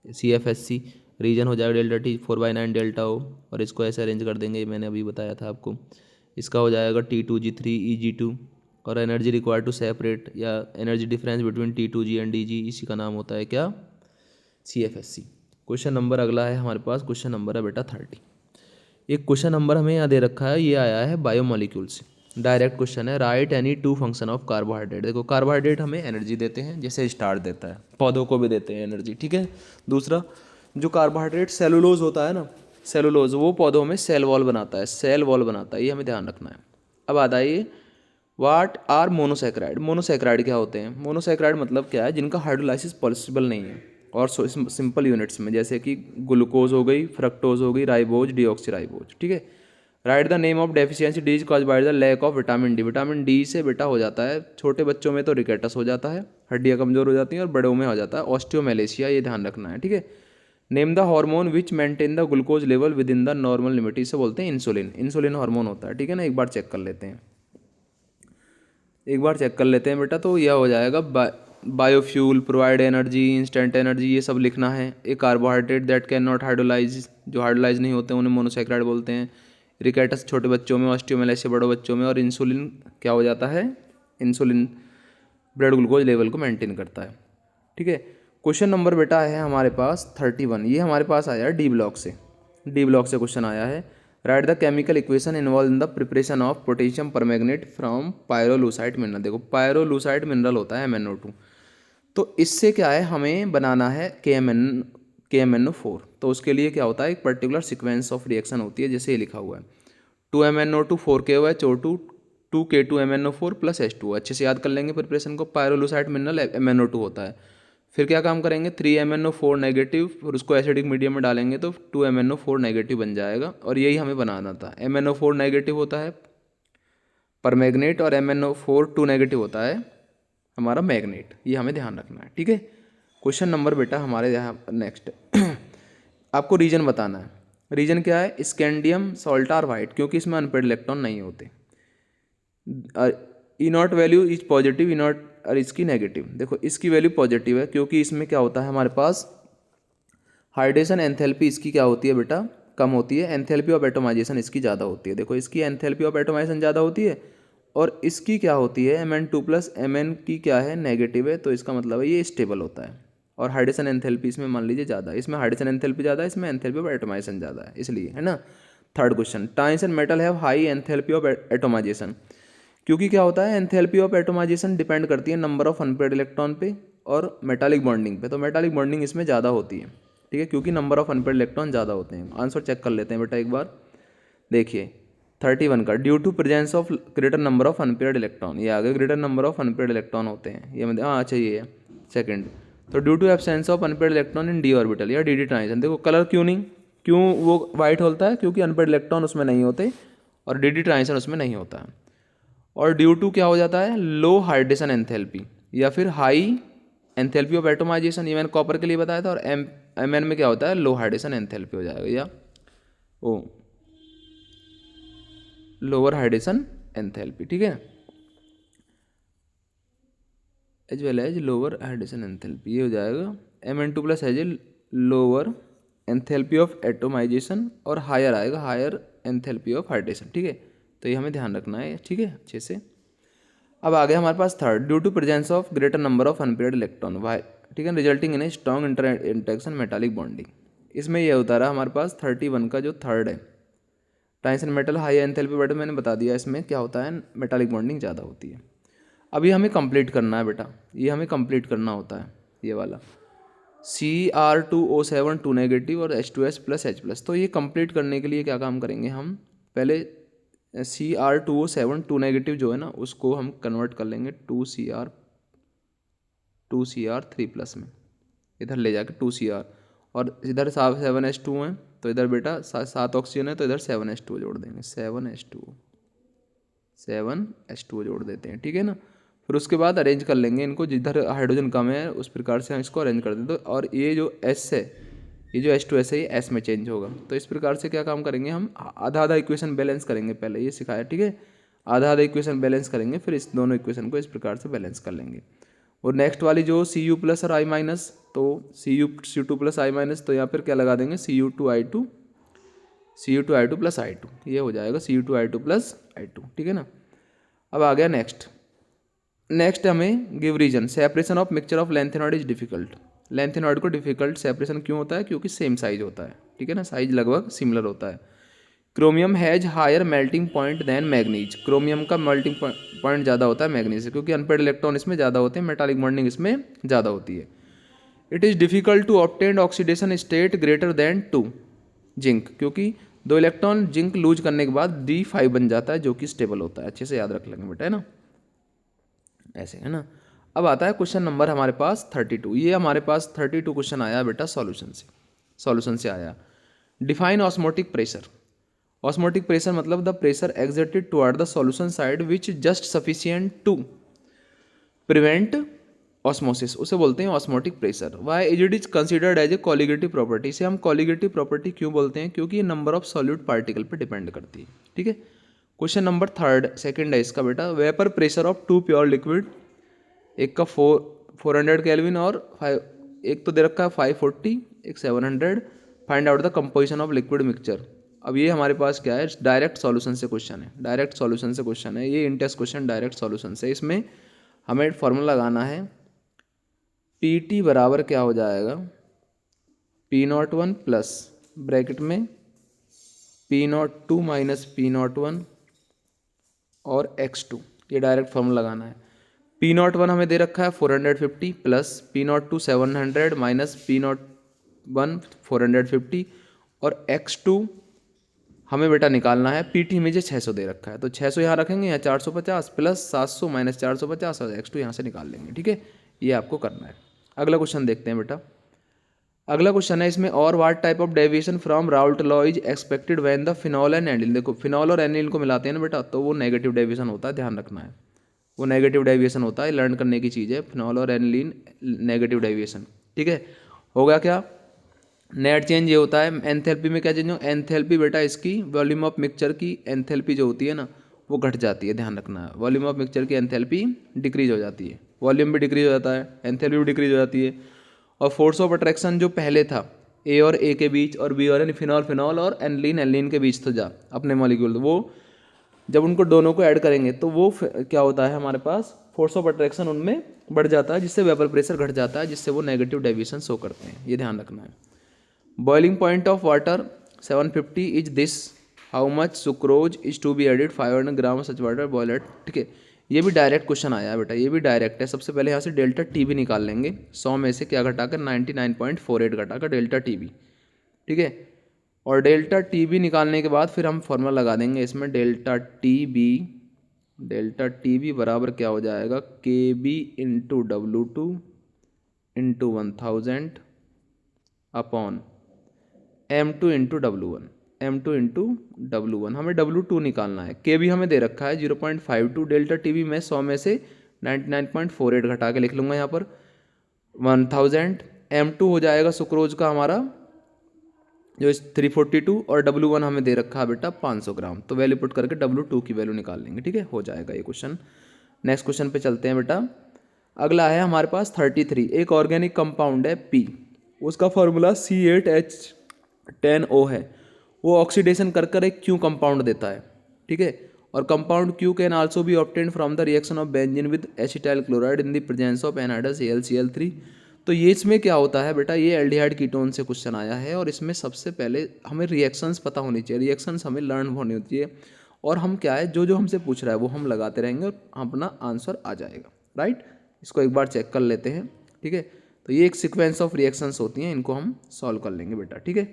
CFSC, reason हो जाएगा डेल्टा T 4/9 डेल्टा O, और इसको ऐसे अरेंज कर देंगे, मैंने अभी बताया था आपको। इसका हो जाएगा T2G3 EG2, और एनर्जी रिक्वायर्ड टू सेपरेट या energy difference between T2G and EG, इसी का नाम होता है क्या, CFSC। क्वेश्चन नंबर अगला है हमारे पास, क्वेश्चन नंबर है बेटा 30। एक क्वेश्चन नंबर हमें यहाँ दे रखा है, ये आया है बायोमोलिक्यूल से, डायरेक्ट क्वेश्चन है। Right any 2 function of carbohydrate. देखो कार्बोहाइड्रेट हमें एनर्जी देते हैं, जैसे स्टार्च देता है, पौधों को भी देते हैं एनर्जी, ठीक है। दूसरा जो कार्बोहाइड्रेट सेलुलोज होता है ना, सेलुलोज वो पौधों में सेल वॉल बनाता है, सेल वॉल बनाता है, ये हमें ध्यान रखना है। अब आता है ये व्हाट आर मोनोसैकेराइड। मोनोसैकेराइड क्या होते हैं, मोनोसैकेराइड मतलब क्या है, जिनका हाइड्रोलाइसिस पॉसिबल नहीं है, और सिंपल यूनिट्स में, जैसे कि ग्लूकोज हो गई, फ्रक्टोज हो गई, राइबोज, डीऑक्सीराइबोज, ठीक है। Write the name of deficiency D is cause by the lack of vitamin D. Vitamin D से बेटा हो जाता है, छोटे बच्चों में तो रिकेटस हो जाता है, हड्डियाँ कमजोर हो जाती हैं, और बड़ों में हो जाता है ऑस्टियोमेलेशिया, ये ध्यान रखना है, ठीक है। Name the hormone which maintain the glucose level with in the normal limit, इसे बोलते हैं इंसुलिन। इंसुलिन हार्मोन होता है, ठीक है ना। एक बार चेक कर लेते हैं, बेटा। तो यह हो जाएगा biofuel, provide energy, instant energy, ये सब लिखना है। A carbohydrate that can not hydrolyse, जो हाइड्रोलाइज नहीं होते उन्हें मोनोसैकेराइड बोलते हैं। रिकेटस छोटे बच्चों में, ऑस्टियोमेलेशिया बड़ों बच्चों में, और इंसुलिन क्या हो जाता है, इंसुलिन ब्लड ग्लूकोज लेवल को मेंटेन करता है, ठीक है। क्वेश्चन नंबर बेटा है हमारे पास 31, ये हमारे पास आया है डी ब्लॉक से क्वेश्चन आया है। Write the chemical equation involve in the preparation of potassium permanganate from pyrolusite mineral. देखो पायरोलूसाइट मिनरल होता है MnO2, तो इससे क्या है, हमें बनाना है KMnO4। तो उसके लिए क्या होता है, एक पर्टिकुलर सीक्वेंस ऑफ रिएक्शन होती है, जैसे ये लिखा हुआ है 2MnO2 4KOH O2 2K2MnO4 plus H2O। अच्छे से याद कर लेंगे प्रिपरेशन को। पायरोलूसाइट मिनरल MnO2 होता है, फिर क्या काम करेंगे, 3MnO4 नेगेटिव, फिर उसको एसिडिक मीडियम में डालेंगे तो 2MnO4 नेगेटिव बन जाएगा, और यही हमें बनाना था। MnO4 नेगेटिव होता है परमैंगनेट, और MnO4 2 नेगेटिव होता है हमारा मैग्नेट, ये हमें ध्यान रखना है, ठीक है। क्वेश्चन नंबर बेटा हमारे यहाँ नेक्स्ट आपको रीजन बताना है। रीजन क्या है, स्कैंडियम सॉल्ट आर वाइट, क्योंकि इसमें अनपेड इलेक्ट्रॉन नहीं होते। E naught value is positive, E naught और इसकी नेगेटिव। देखो इसकी वैल्यू पॉजिटिव है, क्योंकि इसमें क्या होता है हमारे पास हाइड्रेशन एंथैल्पी, इसकी क्या होती है बेटा, कम होती है, एंथैल्पी ऑफ एटोमाइजेशन इसकी ज़्यादा होती है। देखो इसकी एंथैल्पी ऑफ एटोमाइजेशन ज़्यादा होती है और इसकी क्या होती है, Mn2 प्लस Mn की क्या है, नेगेटिव है, तो इसका मतलब है ये स्टेबल होता है। और हाइड्रोजन एंथैल्पी इसमें मान लीजिए ज़्यादा है, इसमें हाइड्रोजन एंथैल्पी ज़्यादा है, इसमें एंथैल्पी ऑफ एटोमाइजेशन ज़्यादा है, इसलिए, है ना। Third question, transition metal have high enthalpy of atomisation. क्योंकि क्या होता है, एंथैल्पी ऑफ एटोमाइजेशन डिपेंड करती है नंबर ऑफ अनपेयर्ड इलेक्ट्रॉन पे और मेटालिक बॉन्डिंग पे, तो मेटालिक बॉन्डिंग इसमें ज़्यादा होती है, ठीक है, क्योंकि नंबर ऑफ अनपेयर्ड इलेक्ट्रॉन ज़्यादा होते हैं। आंसर चेक कर लेते हैं बेटा एक बार, देखिए 31 का, due to presence of greater number of unpaired electron, ये आगे greater number of unpaired electron होते हैं, ये मतलब अच्छा ये है सेकंड। तो due to absence of unpaired electron in D orbital या डी ट्रांजिशन। देखो कलर क्यों नहीं, क्यों वो वाइट होता है, क्योंकि अनपेयर्ड इलेक्ट्रॉन उसमें नहीं होते और डी ट्रांजिशन उसमें नहीं होता है। और ड्यू टू क्या हो जाता है, लो हाइड्रेशन एंथैल्पी या फिर हाई एंथैल्पी ऑफ एटोमाइजेशन, ये मैंने कॉपर के लिए बताया था। और एम में क्या होता है, लो हाइड्रेशन एंथैल्पी हो जाएगा या ओ लोअर हाइड्रेशन एंथैल्पी, ठीक है, as well as lower hydration enthalpy, ये हो जाएगा Mn2 plus as a lower enthalpy of atomization और हायर आएगा हायर एंथैल्पी ऑफ हाइड्रेशन, ठीक है। तो ये हमें ध्यान रखना है, ठीक है, अच्छे से। अब आ गया हमारे पास third, due to presence of greater number of unpaired electron, why, ठीक है, resulting in a strong interaction metallic bonding. इसमें यह होता रहा हमारे पास 31 का जो थर्ड है, transition metal high enthalpy but मैंने बता दिया इसमें क्या होता है, मेटालिक बॉन्डिंग ज़्यादा होती है। अब ये हमें कंप्लीट करना है बेटा, ये हमें कंप्लीट करना होता है, ये वाला Cr2O7 2 नेगेटिव और H2S प्लस H प्लस। तो ये कंप्लीट करने के लिए क्या काम करेंगे हम, पहले Cr2O7 2 नेगेटिव जो है ना उसको हम कन्वर्ट कर लेंगे 2Cr 3 प्लस में, इधर ले जाके 2Cr, और इधर 7H2 है तो इधर बेटा 7 ऑक्सीजन है तो इधर 7H2 जोड़ देंगे, 7H2 जोड़ देते हैं, ठीक है ना। फिर उसके बाद अरेंज कर लेंगे इनको, जिधर हाइड्रोजन कम है उस प्रकार से हम इसको अरेंज कर देते हैं। और ये जो S है, ये जो H2S है ये S में चेंज होगा। तो इस प्रकार से क्या काम करेंगे हम, आधा आधा इक्वेशन बैलेंस करेंगे, पहले ये सिखाया, ठीक है, आधा आधा इक्वेशन बैलेंस करेंगे, फिर इस दोनों इक्वेशन को इस प्रकार से बैलेंस कर लेंगे। और नेक्स्ट वाली जो Cu प्लस और I माइनस, तो Cu2 प्लस I माइनस, तो यहाँ पर क्या लगा देंगे Cu2I2 प्लस I2, ये हो जाएगा Cu2I2 प्लस I2, ठीक है ना। अब आ गया नेक्स्ट हमें give reason, separation of mixture of lanthanoid is difficult. Lanthanoid को डिफिकल्ट सेपरेशन क्यों होता है, क्योंकि सेम साइज होता है, ठीक है ना, साइज लगभग सिमिलर होता है। Chromium has higher melting point than manganese, chromium का मेल्टिंग पॉइंट ज़्यादा होता है मैग्नीज से, क्योंकि अनपेयर्ड इलेक्ट्रॉन इसमें ज़्यादा होते हैं, मेटालिक बॉन्डिंग इसमें ज़्यादा होती है। It is difficult to obtain oxidation state greater than 2 zinc, क्योंकि 2 इलेक्ट्रॉन जिंक लूज करने के बाद D5 बन जाता है जो कि स्टेबल होता है, अच्छे से याद रख लेंगे बेटा, है ना, ऐसे, है ना। अब आता है क्वेश्चन नंबर हमारे पास 32, ये हमारे पास 32 क्वेश्चन आया बेटा सॉल्यूशन से आया। Define osmotic pressure. Osmotic pressure मतलब the pressure exerted toward the solution side which just sufficient to prevent osmosis, उसे बोलते हैं osmotic pressure. Why it is considered as a colligative property, इसे हम कॉलिगेटिव प्रॉपर्टी क्यों बोलते हैं, क्योंकि ये नंबर ऑफ सॉल्यूट पार्टिकल पर डिपेंड करती है, ठीक है। क्वेश्चन नंबर सेकंड है इसका बेटा, vapour pressure of 2 pure liquid, एक का 400 केल्विन और 5, एक तो दे रखा है 540, एक 700, find out the composition of liquid mixture. अब ये हमारे पास क्या है, डायरेक्ट सॉल्यूशन से क्वेश्चन है, ये इंटेस्ट क्वेश्चन डायरेक्ट सॉल्यूशन से। इसमें हमें फॉर्मूला लगाना है, Pt बराबर क्या हो जाएगा, P01 प्लस ब्रैकेट में P02 माइनस P01 और x2, ये डायरेक्ट फॉर्मूला लगाना है। P01 हमें दे रखा है 450 प्लस P02 700 माइनस P01 450 और x2 हमें बेटा निकालना है, Pt मुझे 600 दे रखा है, तो 600 यहाँ रखेंगे, यहाँ 450 प्लस 700 माइनस 450 और x2 यहाँ से निकाल लेंगे, ठीक है, ये आपको करना है। अगला क्वेश्चन देखते हैं बेटा, अगला क्वेश्चन है इसमें, और what type of deviation from Raoult law is expected when the phenol and aniline. देखो फिनॉल और एनिलीन को मिलाते हैं ना बेटा, तो वो नेगेटिव डेविएशन होता है, ध्यान रखना है, वो नेगेटिव डेविएशन होता है, लर्न करने की चीज़ है, फिनॉल और एनिलीन नेगेटिव डेविएशन, ठीक है। होगा क्या, नेट चेंज ये होता है, एंथैल्पी में क्या चेंज हो, एंथैल्पी बेटा इसकी वॉल्यूम ऑफ मिक्सचर की एंथैल्पी जो होती है ना वो घट जाती है, ध्यान रखना है, वॉल्यूम ऑफ मिक्सचर की एंथैल्पी डिक्रीज हो जाती है, वॉल्यूम भी डिक्रीज हो जाता है, एंथैल्पी भी डिक्रीज हो जाती है। और फोर्स ऑफ अट्रैक्शन जो पहले था ए और ए के बीच, और बी और फिनॉल फिनॉल और एनलीन के बीच तो जा अपने मॉलिक्यूल, वो जब उनको दोनों को ऐड करेंगे तो वो क्या होता है हमारे पास, फोर्स ऑफ अट्रैक्शन उनमें बढ़ जाता है, जिससे वेपर प्रेशर घट जाता है, जिससे वो नेगेटिव डेविएशन शो करते हैं। ये ध्यान रखना है। Boiling point of water 750 is this, how much sucrose is to be added 500 gram such water boil at. ठीक है, ये भी डायरेक्ट क्वेश्चन आया है बेटा, ये भी डायरेक्ट है। सबसे पहले यहाँ से डेल्टा टी भी निकाल लेंगे, 100 में से क्या घटाकर 99.48 घटाकर डेल्टा टी बी। ठीक है, और डेल्टा टी बी निकालने के बाद फिर हम फॉर्मूला लगा देंगे इसमें, डेल्टा टी बी बराबर क्या हो जाएगा, K B into W2 into 1000 upon M2 into W1, M2 into W1। हमें W2 निकालना है, के बी हमें दे रखा है 0.52, डेल्टा टी बी मैं 100 में से 99.48 घटा के लिख लूँगा यहाँ पर 1000, M2 हो जाएगा सुक्रोज का हमारा जो 342, और W1 हमें दे रखा है बेटा 500 ग्राम। तो वैल्यू पुट करके W2 की वैल्यू निकाल लेंगे। ठीक है, हो जाएगा ये क्वेश्चन। नेक्स्ट क्वेश्चन पे चलते हैं बेटा। अगला है हमारे पास 33, एक ऑर्गेनिक कंपाउंड है P, उसका फॉर्मूला C8H10O है, वो ऑक्सीडेशन कर कर एक Q कंपाउंड देता है। ठीक है, और compound Q can also be obtained from the reaction of benzene with acetyl chloride in the presence of anhydrous AlCl3। तो ये इसमें क्या होता है बेटा, ये एल्डिहाइड कीटोन से क्वेश्चन आया है, और इसमें सबसे पहले हमें रिएक्शंस पता होनी चाहिए, रिएक्शंस हमें लर्न होनी होती है, और हम क्या है जो जो हमसे पूछ रहा है वो हम लगाते रहेंगे और अपना आंसर आ जाएगा। राइट, इसको एक बार चेक कर लेते हैं। ठीक है, तो ये एक सीक्वेंस ऑफ रिएक्शंस होती हैं, इनको हम सॉल्व कर लेंगे बेटा। ठीक है,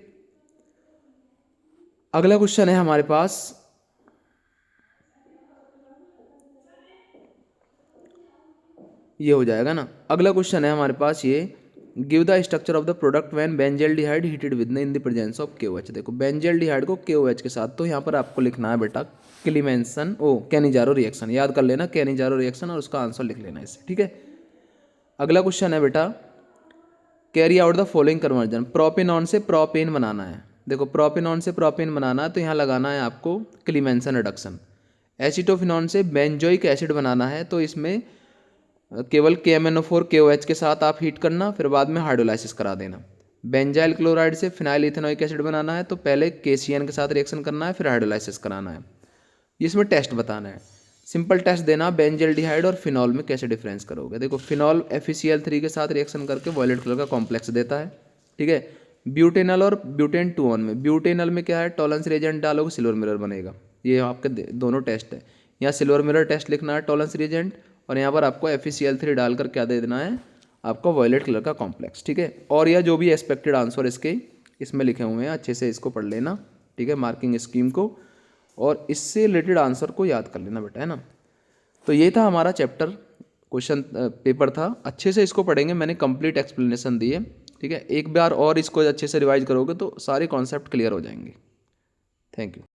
अगला क्वेश्चन है हमारे पास, ये हो जाएगा ना। अगला क्वेश्चन है हमारे पास ये, give the structure of the product when benzaldehyde heated with in the presence of KOH। देखो बेंजल्डिहाइड को KOH के साथ, तो यहाँ पर आपको लिखना है बेटा कैनिजारो रिएक्शन, याद कर लेना कैनिजारो रिएक्शन, और उसका आंसर लिख लेना इससे। ठीक है, अगला क्वेश्चन है बेटा, carry out the following conversion, propanone से प्रोपेन बनाना है। देखो प्रोपेनॉन से प्रोपेन बनाना है तो यहाँ लगाना है आपको क्लीमेंसन रिडक्शन। एसिटोफिनॉन से बेंजोइक एसिड बनाना है, तो इसमें केवल KMnO4 KOH के साथ आप हीट करना, फिर बाद में हाइड्रोलाइसिस करा देना। बेंजाइल क्लोराइड से फिनाइल इथेनोइक एसिड बनाना है, तो पहले KCN के साथ रिएक्शन करना है, फिर हाइड्रोलाइसिस कराना है। इसमें टेस्ट बताना है, सिंपल टेस्ट देना, बेंजल्डिहाइड और फिनॉल में कैसे डिफरेंस करोगे। देखो फिनॉल FeCl3 के साथ रिएक्शन करके वॉयलेट कलर का कॉम्प्लेक्स देता है। ठीक है, ब्यूटेनल और ब्यूटेन 2 में, ब्यूटेनल में क्या है, टॉलेंस रिएजेंट डालोगे सिल्वर मिरर बनेगा। ये आपके दोनों टेस्ट है, यहाँ सिल्वर मिरर टेस्ट लिखना है टॉलेंस रिएजेंट, और यहाँ पर आपको FeCl3 डालकर क्या दे देना है, आपको वॉयलेट कलर का कॉम्प्लेक्स। ठीक है, और यह जो भी एक्सपेक्टेड आंसर इसके इसमें लिखे हुए हैं अच्छे से इसको पढ़ लेना। ठीक है, मार्किंग स्कीम को, और इससे रिलेटेड आंसर को याद कर लेना बेटा, है ना। तो ये था हमारा चैप्टर, क्वेश्चन पेपर था, अच्छे से इसको पढ़ेंगे, मैंने कंप्लीट एक्सप्लेनेशन दी है। ठीक है, एक बार और इसको अच्छे से रिवाइज करोगे तो सारे कॉन्सेप्ट क्लियर हो जाएंगे। Thank you.